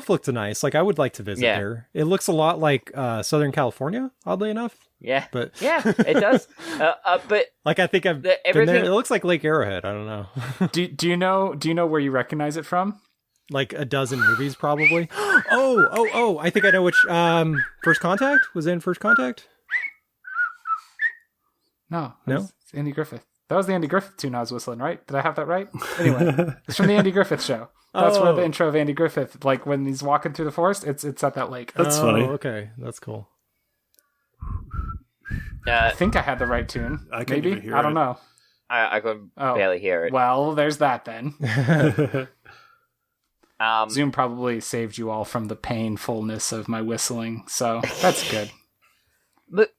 looked nice. Like, I would like to visit there. It looks a lot like Southern California, oddly enough. Yeah, but it does. But like, I think I've been there. It looks like Lake Arrowhead. I don't know. Do you know where you recognize it from? Like a dozen movies, probably. Oh! I think I know which. First Contact? Was it in First Contact? No. It's Andy Griffith. That was the Andy Griffith tune I was whistling, right? Did I have that right? Anyway, it's from the Andy Griffith show. That's where the intro of Andy Griffith, like when he's walking through the forest, it's at that lake. That's funny. Okay, that's cool. I think I had the right tune. I couldn't even hear I don't know. I could barely hear it. Well, there's that then. Zoom probably saved you all from the painfulness of my whistling, so that's good. But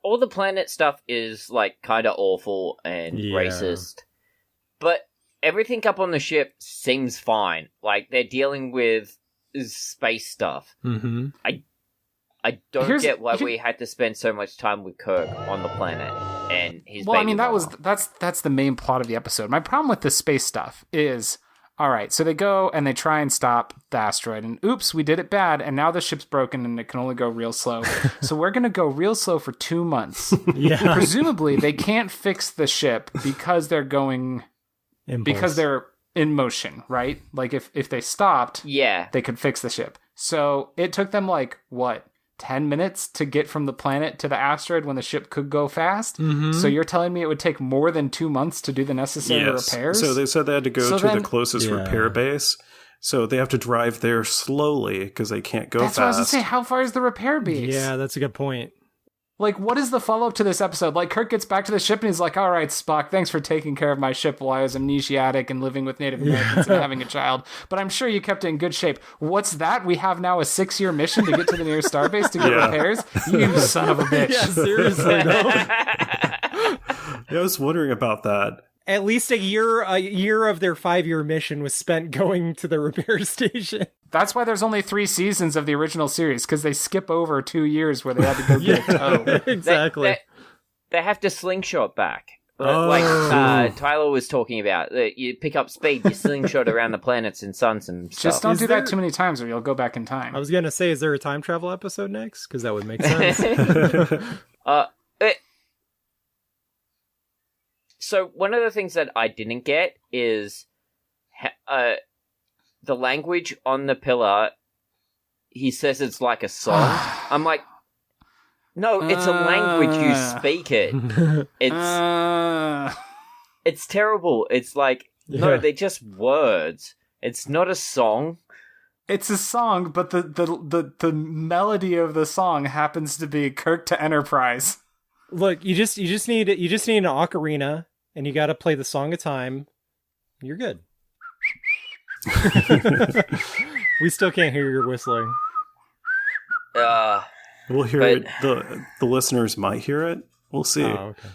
all the planet stuff is like kind of awful and racist, but everything up on the ship seems fine. Like, they're dealing with space stuff. Mm-hmm. I don't get why we had to spend so much time with Kirk on the planet and his. Well, baby I mean, mama. that's the main plot of the episode. My problem with the space stuff is, all right, so they go and they try and stop the asteroid, and oops, we did it bad, and now the ship's broken and it can only go real slow. So we're gonna go real slow for 2 months. Yeah. Presumably, they can't fix the ship because they're going. Impulse. Because they're in motion, right? Like, if they stopped, they could fix the ship. So it took them 10 minutes to get from the planet to the asteroid when the ship could go fast. Mm-hmm. So you're telling me it would take more than 2 months to do the necessary repairs? So they said they had to go to the closest repair base. So they have to drive there slowly because they can't go fast. That's what I was going to say. How far is the repair base? Yeah, that's a good point. Like, what is the follow-up to this episode? Like, Kirk gets back to the ship and he's like, all right, Spock, thanks for taking care of my ship while I was amnesiac and living with Native Americans and having a child. But I'm sure you kept it in good shape. What's that? We have now a 6-year mission to get to the nearest starbase to get repairs? You son of a bitch. Yeah, seriously, though. I was wondering about that. At least a year of their 5-year mission was spent going to the repair station. That's why there's only 3 seasons of the original series, because they skip over 2 years where they had to go get a tow. Exactly. They have to slingshot back. Like Tyler was talking about. You pick up speed, you slingshot around the planets and suns and stuff. Just don't do that too many times or you'll go back in time. I was going to say, is there a time travel episode next? Because that would make sense. So one of the things that I didn't get is the language on the pillar. He says it's like a song. I'm like, no, it's a language. You speak it. It's It's terrible. It's like, no, they're just words. It's not a song. It's a song, but the melody of the song happens to be Kirk to Enterprise. Look, you just need an ocarina, and you got to play the song of time. You're good. We still can't hear your whistling. We'll hear it. The listeners might hear it. We'll see. Oh, okay.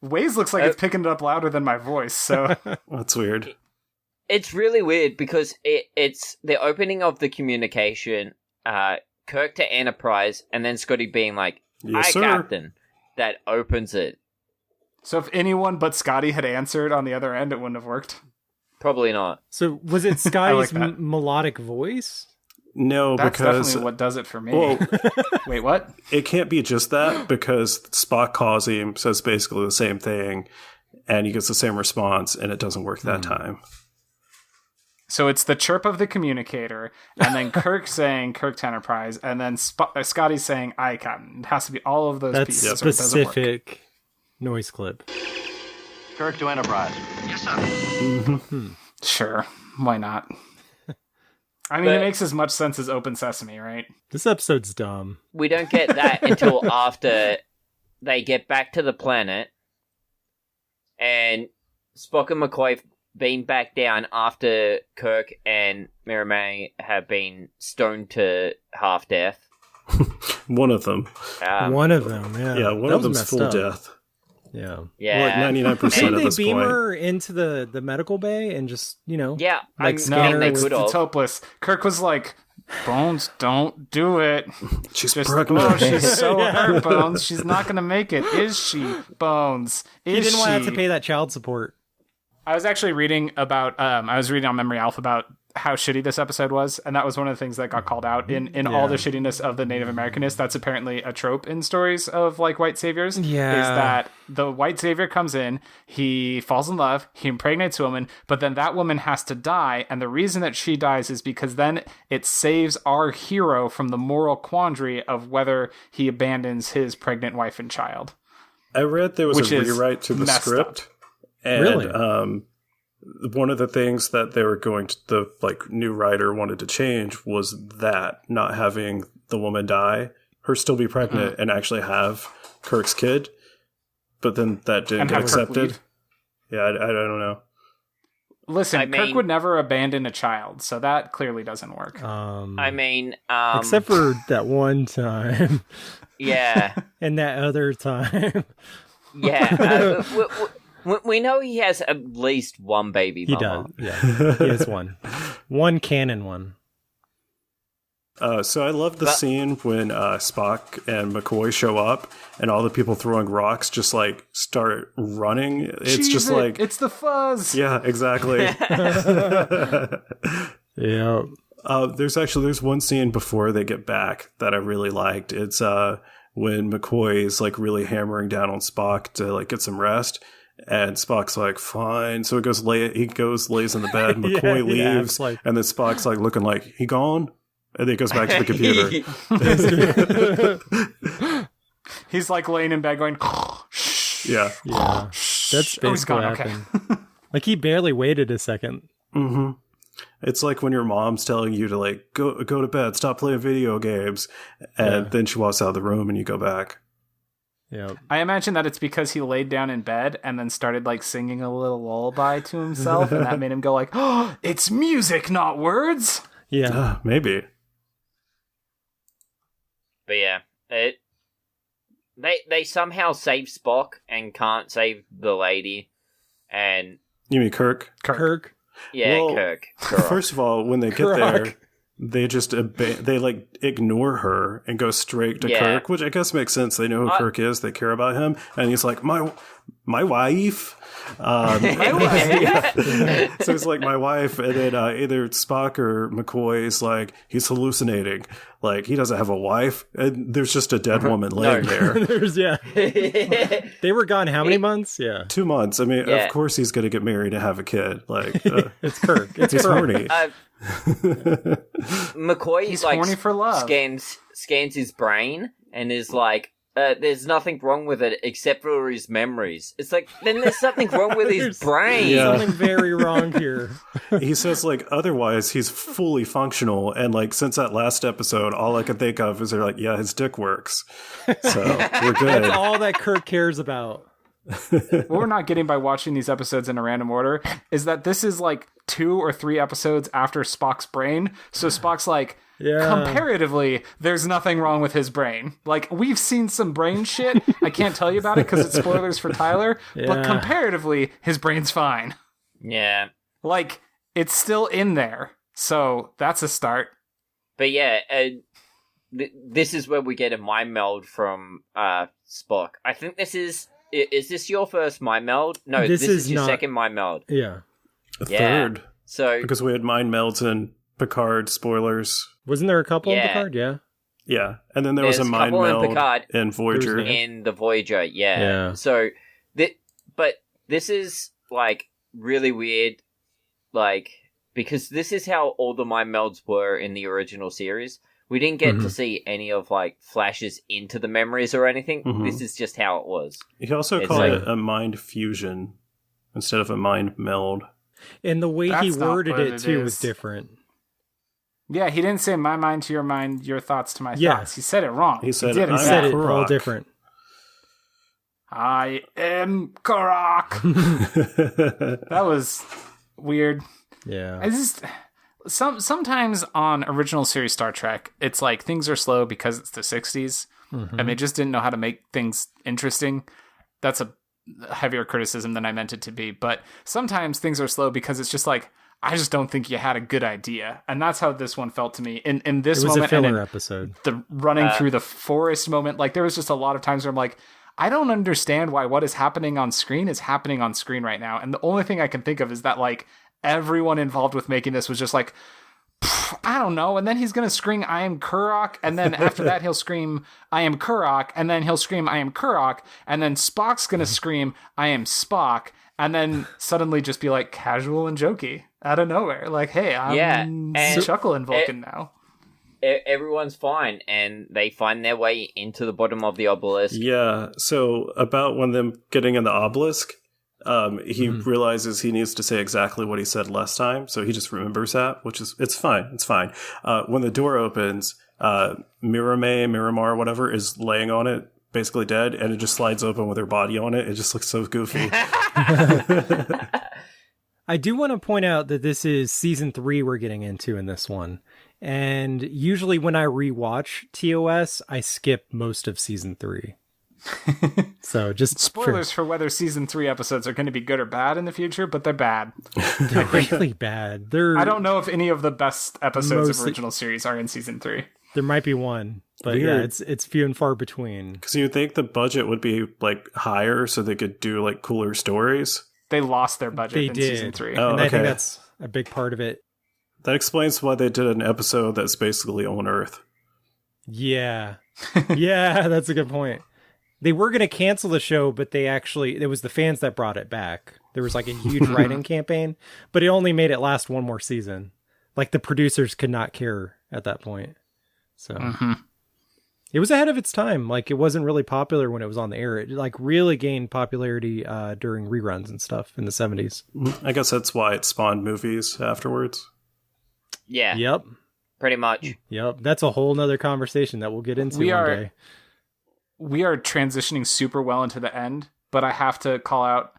Waze looks like it's picking it up louder than my voice, so that's weird. It's really weird because it's the opening of the communication, Kirk to Enterprise, and then Scotty being like, yes, "Hi, sir. Captain," that opens it. So if anyone but Scotty had answered on the other end, it wouldn't have worked. Probably not. So was it Scotty's like melodic voice? No, That's because definitely what does it for me. Well, wait, what? It can't be just that because Spock calls him, says basically the same thing, and he gets the same response, and it doesn't work that time. So it's the chirp of the communicator, and then Kirk saying Kirk to Enterprise, and then Scotty saying "I Captain." It has to be all of those pieces. That's or it doesn't work. specific noise clip. Kirk to Enterprise. Yes, sir. Mm-hmm. Sure, why not? I mean, it makes as much sense as Open Sesame, right? This episode's dumb. We don't get that until after they get back to the planet, and Spock and McCoy beam back down after Kirk and Miramay have been stoned to half death. One of them. One of them, yeah. Yeah, one of them's full death. Yeah. Yeah. Like 99% Did at they this beam point. her into the medical bay and just, Yeah, like I scan mean, her they with- could have. It's hopeless. Kirk was like, "Bones, don't do it. She's Just, pregnant." oh, she's so hurt, Bones. She's not going to make it. Is she, Bones? Is He didn't want to have she?" to pay that child support. I was actually reading about, I was reading on Memory Alpha about how shitty this episode was, and that was one of the things that got called out in all the shittiness of the Native Americanness. That's apparently a trope in stories of like white saviors. Yeah. Is that the white savior comes in, he falls in love, he impregnates a woman, but then that woman has to die, and the reason that she dies is because then it saves our hero from the moral quandary of whether he abandons his pregnant wife and child. I read there was Which a is rewrite to the messed script. up. And, Really? one of the things that they were going to, the like new writer wanted to change was that not having the woman die, her still be pregnant and actually have Kirk's kid, but then that didn't And get have Kirk accepted. lead. Yeah, I don't know. Listen, I Kirk mean- would never abandon a child, so that clearly doesn't work. I mean, except for that one time. yeah, And that other time. yeah. We know he has at least one baby He mama. does. Yeah. He has one. One canon one. So I love the scene when Spock and McCoy show up and all the people throwing rocks just like start running. It's just like, it's the fuzz. yeah, exactly. Yeah. There's one scene before they get back that I really liked. It's when McCoy is like really hammering down on Spock to like get some rest. And Spock's like, fine. So he goes lays in the bed. McCoy leaves. like... And then Spock's like looking like, he gone? And then he goes back to the computer. He's like laying in bed going, Yeah. Yeah. That's basically he's gone, what happened. Like he barely waited a second. Mm-hmm. It's like when your mom's telling you to like go to bed, stop playing video games, and then she walks out of the room and you go back. Yeah. I imagine that it's because he laid down in bed and then started like singing a little lullaby to himself, and that made him go like, "Oh, it's music, not words." Yeah. Maybe. But yeah, they somehow save Spock and can't save the lady, and You mean Kirk? Kirk. yeah, Well, Kirk. First of all, when they get there, they just they like ignore her and go straight to Kirk, which I guess makes sense. They know who Kirk is. They care about him, and he's like my wife. So it's like my wife, and then either Spock or McCoy is like he's hallucinating, like he doesn't have a wife, and there's just a dead woman laying there. There's they were gone how many months? Yeah, 2 months. I mean, of course he's going to get married and have a kid. Like it's Kirk. It's he's Kirk. horny. McCoy He's like horny for love. scans his brain and is like, there's nothing wrong with it except for his memories. It's like, then there's something wrong with his brain. Yeah. Something very wrong here. He says, like, otherwise he's fully functional. And, like, since that last episode, all I can think of is they're like, yeah, his dick works. So we're good. That's all that Kirk cares about. What we're not getting by watching these episodes in a random order is that this is like 2 or 3 episodes after Spock's brain. So Spock's like, comparatively, there's nothing wrong with his brain. Like, we've seen some brain shit. I can't tell you about it because it's spoilers for Tyler. But comparatively, his brain's fine. Yeah. Like, it's still in there. So that's a start. But yeah, this is where we get a mind meld from Spock. I think this is this your first mind meld? No, this is your second mind meld. Yeah. Third. So because we had mind melds in Picard, spoilers. Wasn't there a couple in Picard? Yeah. Yeah. And then there's a mind meld in Picard, in Voyager. In the Voyager, yeah. So, but this is, like, really weird, like, because this is how all the mind melds were in the original series. We didn't get to see any of, like, flashes into the memories or anything. This is just how it was. He also called it a mind fusion instead of a mind meld. And the way he worded it too was different. Yeah, he didn't say my mind to your mind, your thoughts to my thoughts. He said it wrong. He said it all different. I am Kirok. That was weird. Yeah. I just sometimes on original series Star Trek, it's like things are slow because it's the 60s and they just didn't know how to make things interesting. That's a heavier criticism than I meant it to be, but sometimes things are slow because it's just like, I just don't think you had a good idea. And that's how this one felt to me. In this moment, a filler episode. The running through the forest moment, like there was just a lot of times where I'm like, I don't understand why what is happening on screen is happening on screen right now. And the only thing I can think of is that like everyone involved with making this was just like, I don't know. And then he's going to scream, I am Kirok. And then after that, he'll scream, I am Kirok. And then he'll scream, I am Kirok. And then Spock's going to scream, I am Spock. And then suddenly just be like casual and jokey out of nowhere. Like, hey, I'm chuckling Vulcan now. Everyone's fine. And they find their way into the bottom of the obelisk. Yeah. So about when them getting in the obelisk, he realizes he needs to say exactly what he said last time, so he just remembers that, which is it's fine. When the door opens, Miramar, whatever, is laying on it, basically dead, and it just slides open with her body on it. It just looks so goofy. I do want to point out that this is season 3 we're getting into in this one, and usually when I rewatch TOS, I skip most of season 3. So just spoilers for whether season 3 episodes are going to be good or bad in the future, but they're bad. They're really bad. I don't know if any of the best episodes of original series are in season 3. There might be one, but yeah, it's few and far between. Because you'd think the budget would be like higher so they could do like cooler stories. They lost their budget in season 3. And I think that's a big part of it. That explains why they did an episode that's basically on Earth. Yeah. Yeah, that's a good point. They were going to cancel the show, but it was the fans that brought it back. There was like a huge writing campaign, but it only made it last one more season. Like the producers could not care at that point. So it was ahead of its time. Like it wasn't really popular when it was on the air. It like really gained popularity during reruns and stuff in the 70s. I guess that's why it spawned movies afterwards. Yeah. Yep. Pretty much. Yep. That's a whole nother conversation that we'll get into one day. We are transitioning super well into the end, but I have to call out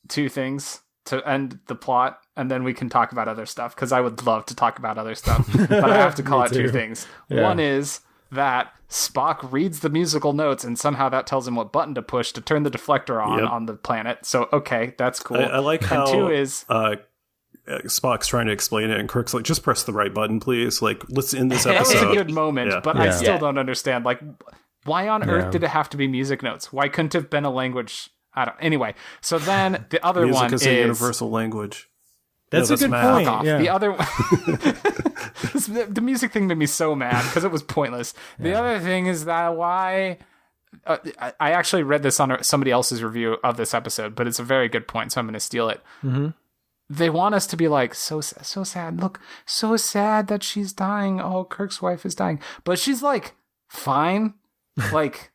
2 things to end the plot, and then we can talk about other stuff, because I would love to talk about other stuff. But I have to call out 2 things. Yeah. One is that Spock reads the musical notes, and somehow that tells him what button to push to turn the deflector on the planet. So, okay, that's cool. I like how 2 is... Spock's trying to explain it, and Kirk's like, just press the right button, please. Like, let's end this episode. That was a good moment, but I still don't understand. Like... Why on earth did it have to be music notes? Why couldn't it have been a language? Anyway, so then the other music one is a universal language. That's a good point. Yeah. The other one, the music thing made me so mad because it was pointless. The other thing is that why I actually read this on somebody else's review of this episode, but it's a very good point, so I'm going to steal it. They want us to be like, so sad. Look, so sad that she's dying. Oh, Kirk's wife is dying, but she's like fine. Like,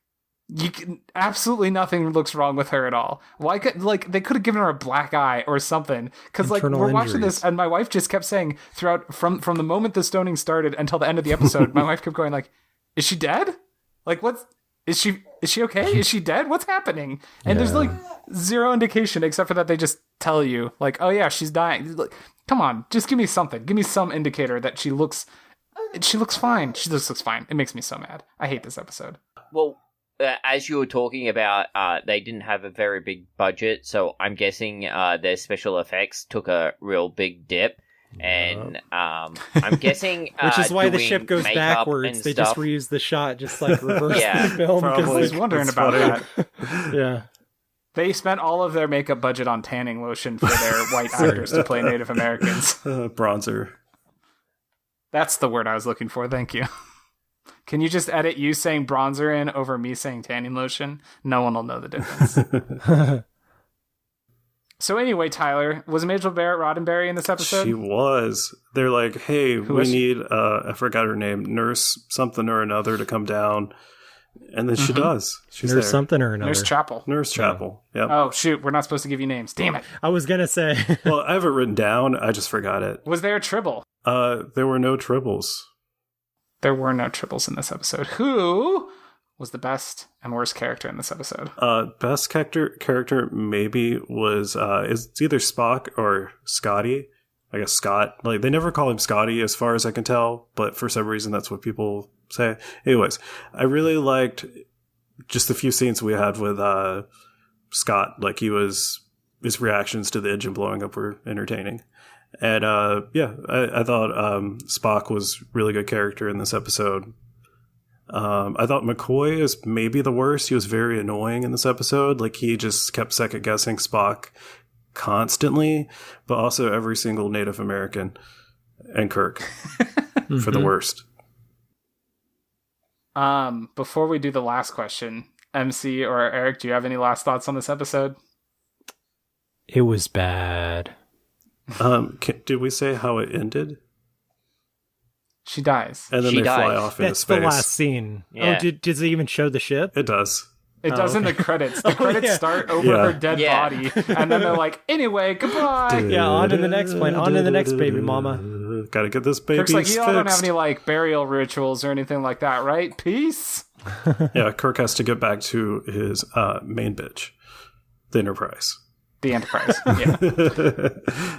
absolutely nothing looks wrong with her at all. Why could they could have given her a black eye or something? Because we're watching this, and my wife just kept saying throughout from the moment the stoning started until the end of the episode, my wife kept going like, "Is she dead? Like what's is she okay? Is she dead? What's happening?" And there's like zero indication except for that they just tell you like, "Oh yeah, she's dying." Like, come on, just give me something. Give me some indicator that she looks fine. She just looks fine. It makes me so mad. I hate this episode. Well, as you were talking about, they didn't have a very big budget, so I'm guessing their special effects took a real big dip. And I'm guessing which is why the ship goes backwards. They just reuse the shot, just like reverse the film. I was wondering about that. Yeah. They spent all of their makeup budget on tanning lotion for their white actors to play Native Americans. Bronzer. That's the word I was looking for. Thank you. Can you just edit you saying bronzer in over me saying tanning lotion? No one will know the difference. So anyway, Tyler, was Major Barrett Roddenberry in this episode? She was. They're like, hey, we need, I forgot her name, Nurse something or another to come down. And then she does. She's Nurse there. Something or another. Nurse Chapel. Nurse Chapel. Yeah. Yep. Oh, shoot. We're not supposed to give you names. Damn it. I was going to say. Well, I have it written down. I just forgot it. Was there a Tribble? There were no Tribbles. There were no Tribbles in this episode. Who was the best and worst character in this episode? Best character maybe was it's either Spock or Scotty. I guess Scott. Like they never call him Scotty as far as I can tell, but for some reason that's what people say. Anyways, I really liked just the few scenes we had with Scott. Like his reactions to the engine blowing up were entertaining. And I thought Spock was really good character in this episode. I thought McCoy is maybe the worst. He was very annoying in this episode. Like he just kept second guessing Spock constantly, but also every single Native American and Kirk for the worst. Before we do the last question, MC or Eric, do you have any last thoughts on this episode? It was bad. Did we say how it ended? She dies. And then they fly off into space. That's the last scene. Yeah. Oh, does it even show the ship? It does. It does in the credits. The credits start over her dead body, and then they're like, anyway, goodbye. Yeah, on to the next plane. On to the next baby mama. Gotta get this baby Kirk's like, fixed. You don't have any burial rituals or anything like that, right? Peace. Yeah, Kirk has to get back to his main bitch, the Enterprise. The Enterprise,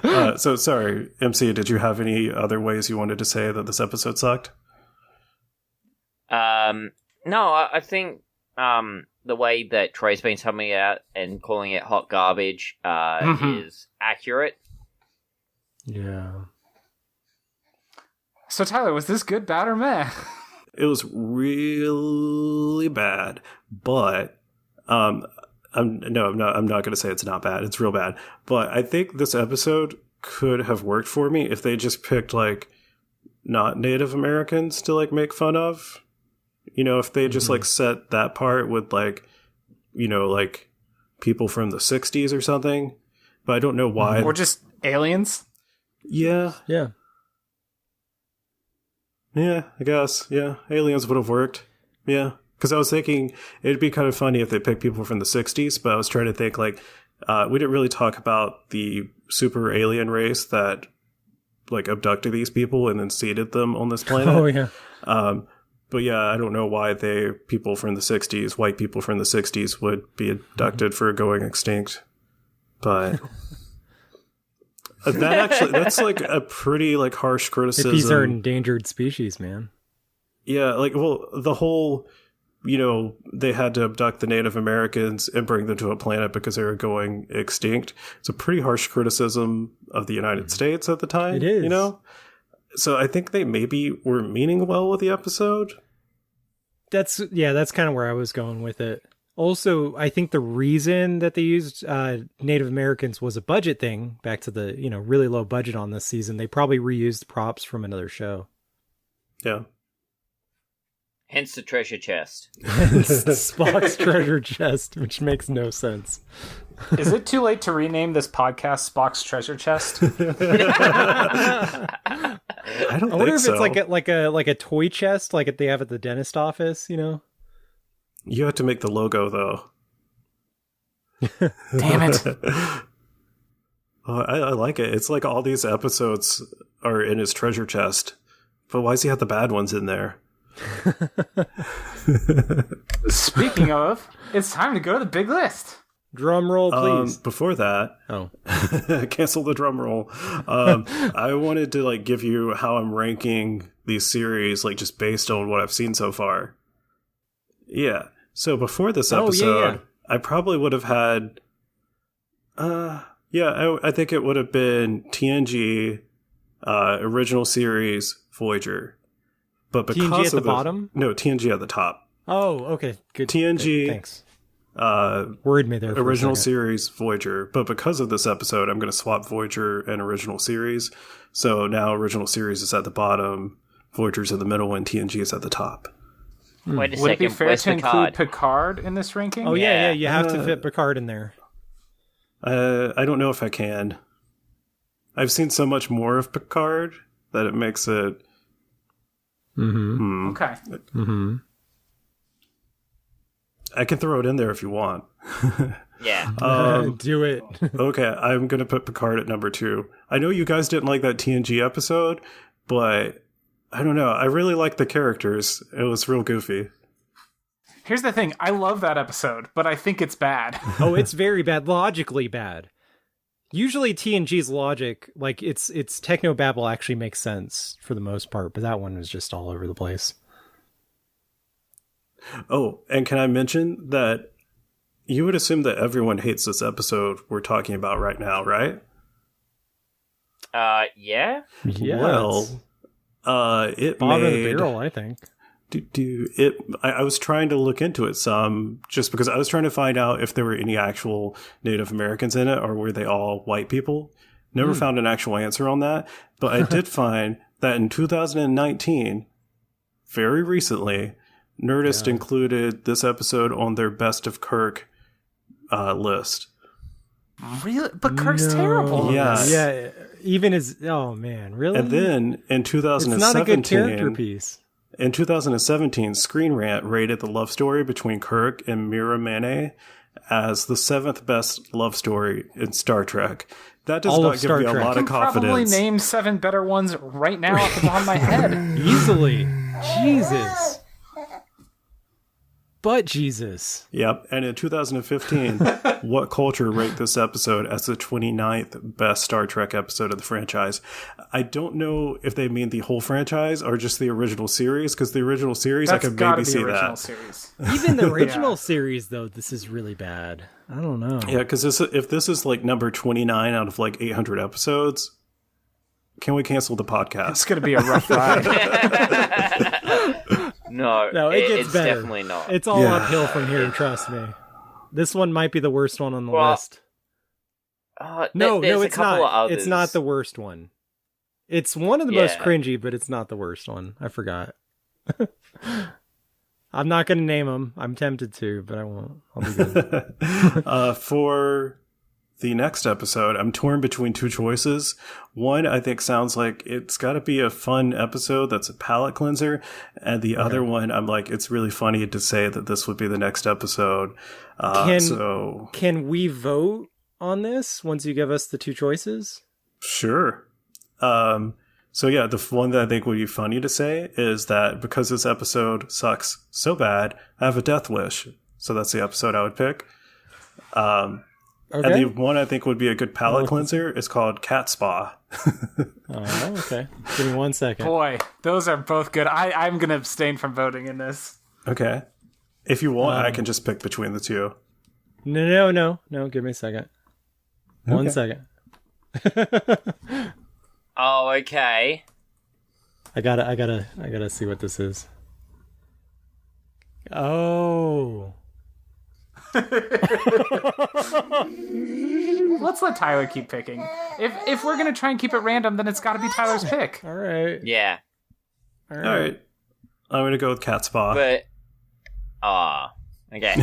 yeah. So, sorry, MC, did you have any other ways you wanted to say that this episode sucked? No, I think the way that Trey's been summing it out and calling it hot garbage is accurate. Yeah. So, Tyler, was this good, bad, or meh? It was really bad, but... I'm not going to say it's not bad. It's real bad. But I think this episode could have worked for me if they just picked, not Native Americans to, make fun of. You know, if they just, set that part with, people from the 60s or something. But I don't know why. Or just aliens? Yeah. Yeah. Yeah, I guess. Yeah, aliens would have worked. Yeah. Because I was thinking it'd be kind of funny if they picked people from the 60s, but I was trying to think, we didn't really talk about the super alien race that, abducted these people and then seeded them on this planet. Oh, yeah. But yeah, I don't know why people from the 60s, white people from the 60s, would be abducted for going extinct. But that's a pretty, harsh criticism. Hippies are endangered species, man. Yeah, the whole... they had to abduct the Native Americans and bring them to a planet because they were going extinct. It's a pretty harsh criticism of the United States at the time. It is. So I think they maybe were meaning well with the episode. That's kind of where I was going with it. Also, I think the reason that they used Native Americans was a budget thing, back to the, really low budget on this season. They probably reused props from another show. Yeah. Hence the treasure chest. Spock's treasure chest, which makes no sense. Is it too late to rename this podcast Spock's Treasure Chest? I wonder if it's like a toy chest, like they have at the dentist office. You have to make the logo, though. Damn it. Oh, I like it. It's like all these episodes are in his treasure chest. But why does he have the bad ones in there? Speaking of, it's time to go to the big list. Drum roll, please. Before that, cancel the drum roll. I wanted to like give you how I'm ranking these series, like just based on what I've seen so far. Yeah. So before this episode, I probably would have had. I think it would have been TNG, original series, Voyager. But because TNG at the bottom? No, TNG at the top. Oh, okay. Good. TNG. Good. Thanks. Worried me there. Original series, Voyager. But because of this episode, I'm going to swap Voyager and original series. So now original series is at the bottom, Voyager's in the middle, and TNG is at the top. Wait a second. Would it be fair Where's to Picard? include Picard in this ranking? Oh, yeah. You have to fit Picard in there. I don't know if I can. I've seen so much more of Picard that it makes it... Okay. I can throw it in there if you want. Yeah. Do it. Okay, I'm going to put Picard at number 2. I know you guys didn't like that TNG episode, but I don't know. I really like the characters. It was real goofy. Here's the thing. I love that episode, but I think it's bad. Oh, it's very bad. Logically bad. Usually TNG's logic, like its technobabble actually makes sense for the most part, but that one was just all over the place. Oh, and can I mention that you would assume that everyone hates this episode we're talking about right now, right? Yeah. Well, it bottom of the made... barrel, I think. I was trying to look into it some, just because I was trying to find out if there were any actual Native Americans in it, or were they all white people. Never found an actual answer on that, but I did find that in 2019, very recently, Nerdist included this episode on their Best of Kirk list. Really? But Kirk's terrible. Yeah. Even as... Oh, man. Really? And then in 2017... It's not a good character piece. In 2017, Screen Rant rated the love story between Kirk and Mira Mane as the 7th best love story in Star Trek. That does not give me a lot of confidence. I can probably name 7 better ones right now off the top of my head. Easily. Jesus. But Jesus. Yep. And in 2015, What Culture ranked this episode as the 29th best Star Trek episode of the franchise. I don't know if they mean the whole franchise or just the original series, because the original series, That's I could gotta maybe be see original that. Series. Even the original series, though, this is really bad. I don't know. Yeah, because if this is like number 29 out of like 800 episodes, can we cancel the podcast? It's going to be a rough ride. No, it's better. Definitely not. It's all uphill from here, trust me. This one might be the worst one on the list. No, it's not. It's not the worst one. It's one of the most cringy, but it's not the worst one. I forgot. I'm not going to name them. I'm tempted to, but I won't. I'll be good. For the next episode, I'm torn between 2 choices. One, I think sounds like it's got to be a fun episode that's a palate cleanser. And the other one, I'm like, it's really funny to say that this would be the next episode. Can we vote on this once you give us the 2 choices? Sure. So yeah, the one that I think would be funny to say is that because this episode sucks so bad, I have a death wish. So that's the episode I would pick. And the one I think would be a good palate cleanser is called Cat Spa. Oh, okay. Give me 1 second. Boy, those are both good. I'm going to abstain from voting in this. Okay. If you want, I can just pick between the 2. No. Give me a second. 1 second. Oh, okay. I gotta see what this is. Oh. Let's let Tyler keep picking. If we're gonna try and keep it random, then it's got to be Tyler's pick. All right. Yeah. All right. I'm gonna go with Cat Spa. But okay.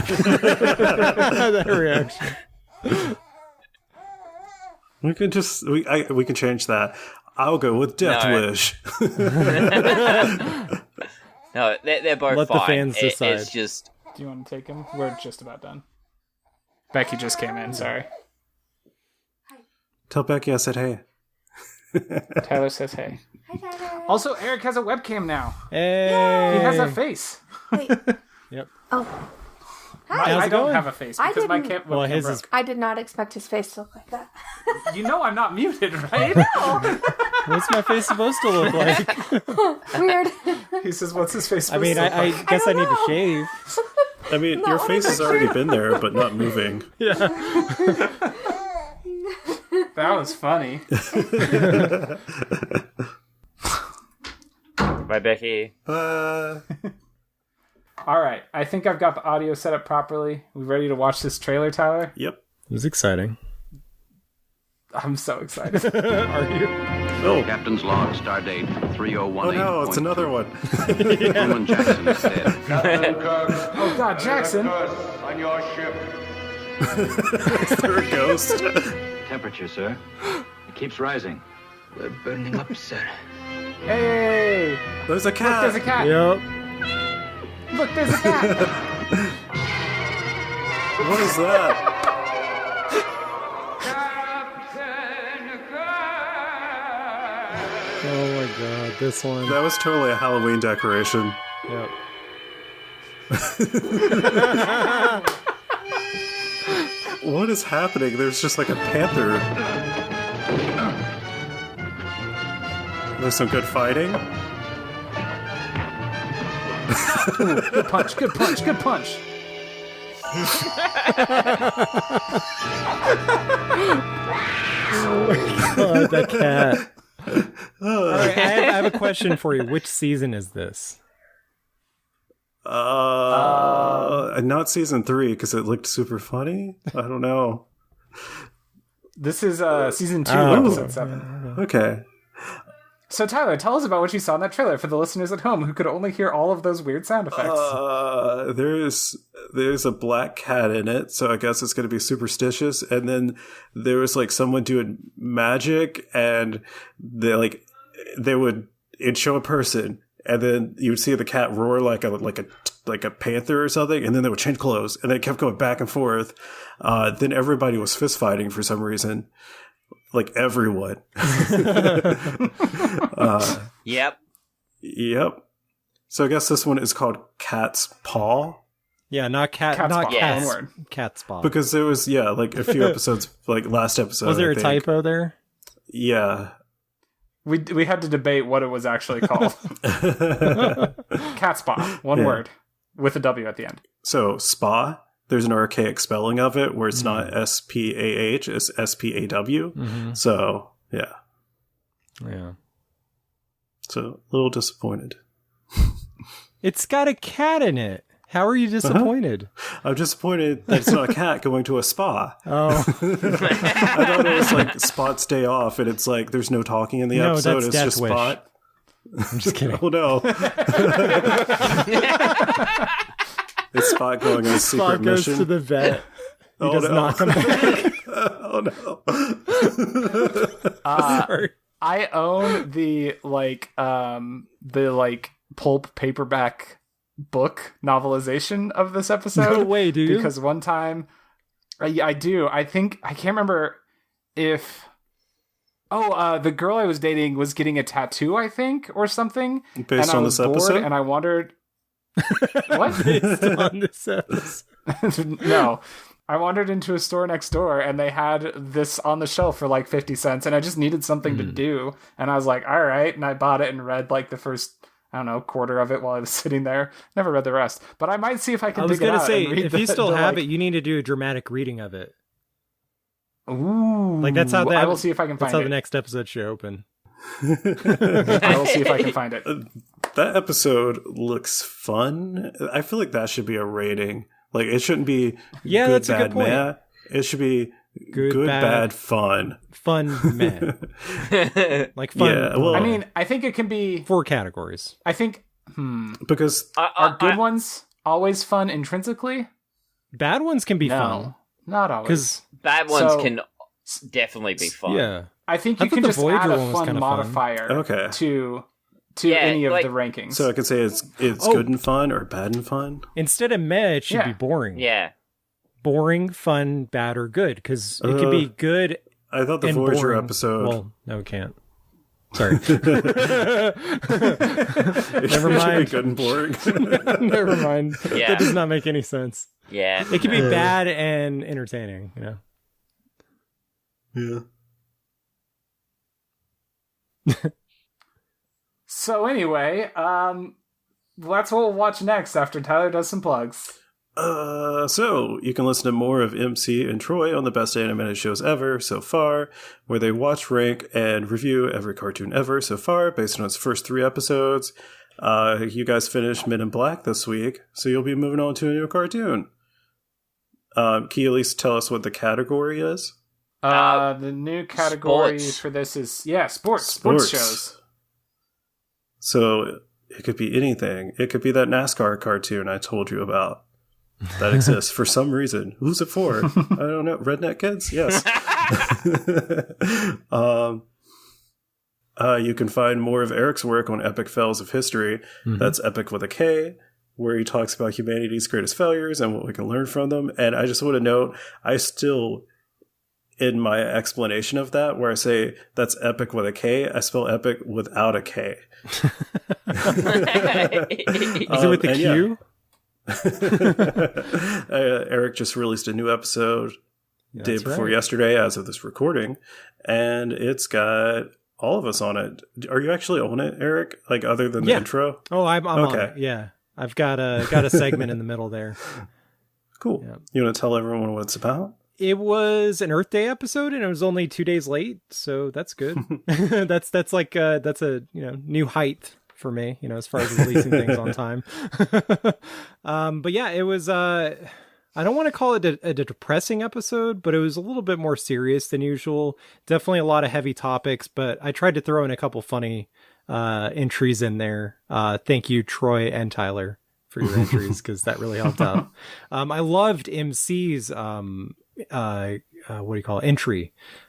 That reaction. We can just we can change that. I'll go with Death Wish. No, they're both Let fine. the fans decide. It's just Do you want to take him? We're just about done. Becky just came in, sorry. Tell Becky I said hey. Tyler says hey. Hi, Tyler. Also, Eric has a webcam now. Hey. He has a face. Wait. Yep. Oh. Hi. How's I it don't going? have a face because my webcam Well, his broke. is... I did not expect his face to look like that. You know I'm not muted, right? What's my face supposed to look like? Weird. He says, what's his face I supposed mean, to look I like? guess I need to know. shave. I mean, your face has already been there, but not moving. Yeah. That was funny. Bye, Becky. All right, I think I've got the audio set up properly. We ready to watch this trailer, Tyler? Yep. It was exciting. I'm so excited. Are you? Oh. Captain's log, stardate 3018. Oh no, it's another one. Truman Jackson is dead. Oh God, Jackson! On your ship. Is there a ghost? Temperature, sir. It keeps rising. We're burning up, sir. Hey! There's a cat. Look, there's a cat. Yep. Look, there's a cat. What is that? Oh my god, this one. That was totally a Halloween decoration. Yep. What is happening? There's just like a panther. There's some good fighting. Ooh, good punch, good punch, good punch. Oh my god, that cat. All right, I have a question for you. Which season is this? Not season 3 because it looked super funny. I don't know. This is season 2, episode 7. Okay. So Tyler, tell us about what you saw in that trailer for the listeners at home who could only hear all of those weird sound effects. There's a black cat in it, so I guess it's going to be superstitious. And then there was like someone doing magic, and it'd show a person, and then you would see the cat roar like a panther or something, and then they would change clothes, and they kept going back and forth. Then everybody was fist fighting for some reason. Like everyone. Yep. Yep. So I guess this one is called Cat's Paw. Yeah, not cat. Cat's Not Paw, cat's. one word. Cat's paw. Because there was, like a few episodes, like last episode. Was there I a think. typo there? Yeah. We had to debate what it was actually called. Cat's Paw, one word, with a W at the end. So spa, there's an archaic spelling of it where it's not S-P-A-H, it's S-P-A-W. Mm-hmm. So, yeah. Yeah. So, a little disappointed. It's got a cat in it. How are you disappointed? I'm disappointed that it's not a cat going to a spa. Oh. I thought it was like Spot's day off, and it's like there's no talking in the episode. That's It's Death just Wish. Spot. I'm just kidding. Oh no. It's Spot going on a secret Spot goes mission. to the vet. He does no. not come back. Oh no. Sorry. I own the pulp paperback book novelization of this episode. No way, do you? Because one time, I do. I think I can't remember if. Oh, the girl I was dating was getting a tattoo, I think, or something. Based on this episode? And I wandered. What? Based on this episode. No. I wandered into a store next door, and they had this on the shelf for like 50 cents, and I just needed something to do. And I was like, all right. And I bought it and read like the first, I don't know, quarter of it while I was sitting there. Never read the rest. But I might see if I can dig it out. I was going and to read say, if you still have it, you need to do a dramatic reading of it. Ooh. Like that's how I will see if I can find That's how it. the next episode should open. I will see if I can find it. That episode looks fun. I feel like that should be a rating. Like it shouldn't be good, that's a bad, good point. meh. It should be good, bad, fun. Fun, meh. Like fun. Yeah, well, I mean, I think it can be 4 categories. I think because are good ones always fun intrinsically? Bad ones can be fun. Not always. Because bad ones can definitely be fun. Yeah. I think you I thought can the just Voyager add a one was fun kinda modifier Okay. to to any of the rankings. So I could say it's good and fun or bad and fun. Instead of meh, it should be boring. Yeah. Boring, fun, bad, or good, because it could be good. I thought the Voyager episode. Well, no, it can't. Sorry. Never mind. Good and boring. Never mind. Yeah. That does not make any sense. Yeah. It could be bad and entertaining. Yeah. So anyway, that's what we'll watch next after Tyler does some plugs. So you can listen to more of MC and Troy on the best animated shows ever so far, where they watch, rank, and review every cartoon ever so far based on its first 3 episodes. You guys finished Men in Black this week, so you'll be moving on to a new cartoon. Can you at least tell us what the category is? The new category for this is sports shows. So it could be anything. It could be that NASCAR cartoon I told you about that exists for some reason. Who's it for? I don't know. Redneck kids? Yes. You can find more of Eric's work on Epic Fails of History. Mm-hmm. That's Epic with a K, where he talks about humanity's greatest failures and what we can learn from them. And I just want to note, I still, in my explanation of that, where I say that's Epic with a K, I spell Epic without a K. Is it with a Q? Eric just released a new episode day before yesterday as of this recording, and it's got all of us on it. Are you actually on it, Eric? Like, other than the intro? Oh, I'm okay. On it. Yeah, I've got a segment in the middle there. Cool. Yeah. You want to tell everyone what it's about? It was an Earth Day episode, and it was only 2 days late, so that's good. that's a new height for me, as far as releasing things on time. But yeah, it was, I don't want to call it a depressing episode, but it was a little bit more serious than usual. Definitely a lot of heavy topics, but I tried to throw in a couple funny entries in there. Thank you, Troy and Tyler, for your entries, because that really helped out. I loved MC's entry.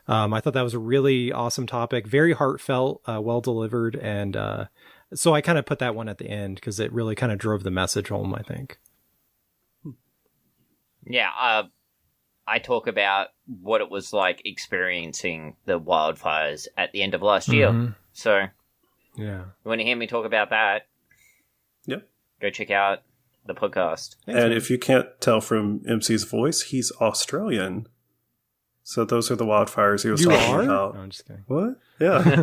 I thought that was a really awesome topic, very heartfelt, well delivered, and so I kind of put that one at the end because it really kind of drove the message home, I think. Yeah, I talk about what it was like experiencing the wildfires at the end of last year. So, yeah, you want to hear me talk about that? Yep. Go check out the podcast. Thanks, and man. If you can't tell from MC's voice, he's Australian. So those are the wildfires he was talking about. No, I'm just kidding. What? Yeah.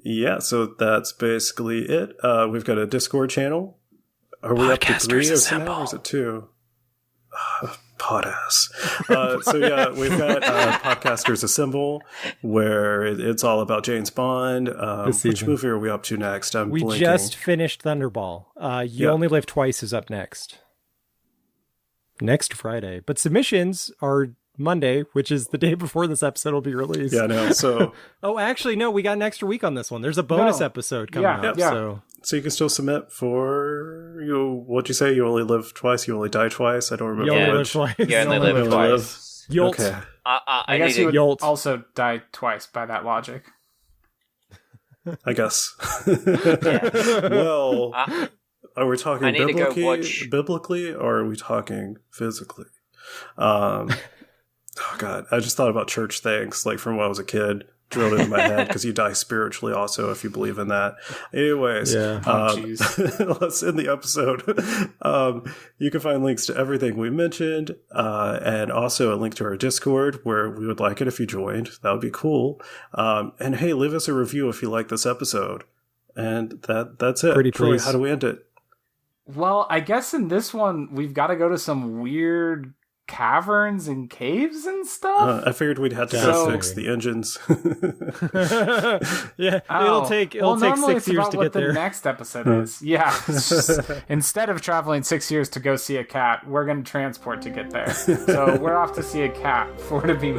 Yeah, so that's basically it. We've got a Discord channel. Are we up to 3 or now, or is it 2? Podass. So yeah, we've got Podcasters Assemble, where it's all about James Bond. Which movie are we up to next? We just finished Thunderball. You Only Live Twice is up next Friday, but submissions are Monday, which is the day before this episode will be released. Yeah, no. So oh, actually, no, we got an extra week on this one. There's a bonus episode coming up. Yeah. So you can still submit for what'd you say? You only live twice. You only die twice. I don't remember. You only live twice. You only live twice. Okay. I guess you would also die twice by that logic. I guess. Well, are we talking biblically, or are we talking physically? Oh God, I just thought about church things, like from when I was a kid, drilled into my head, because you die spiritually also if you believe in that. Anyways, let's end the episode. You can find links to everything we mentioned, and also a link to our Discord, where we would like it if you joined. That would be cool. And hey, leave us a review if you like this episode. And that's it. Pretty Troy, please. how do we end it? Well, I guess in this one, we've got to go to some weird caverns and caves and stuff. I figured we'd have to fix the engines. Yeah, it'll take 6 years to get there. The next episode is instead of traveling 6 years to go see a cat, we're going to transport to get there. So we're off to see a cat for to be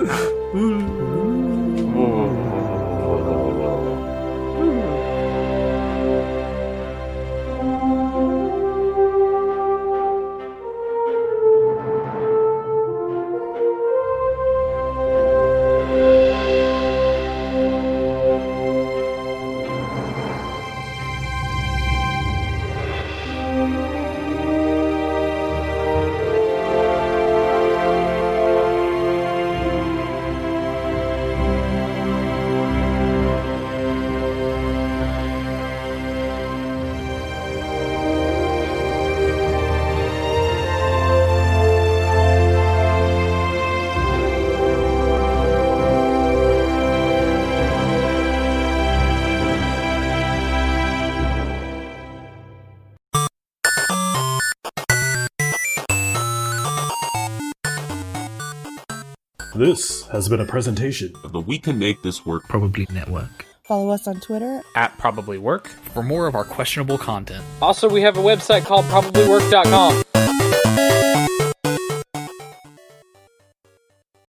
This has been a presentation of the We Can Make This Work Probably Network. Follow us on Twitter @ProbablyWork for more of our questionable content. Also, we have a website called probablywork.com.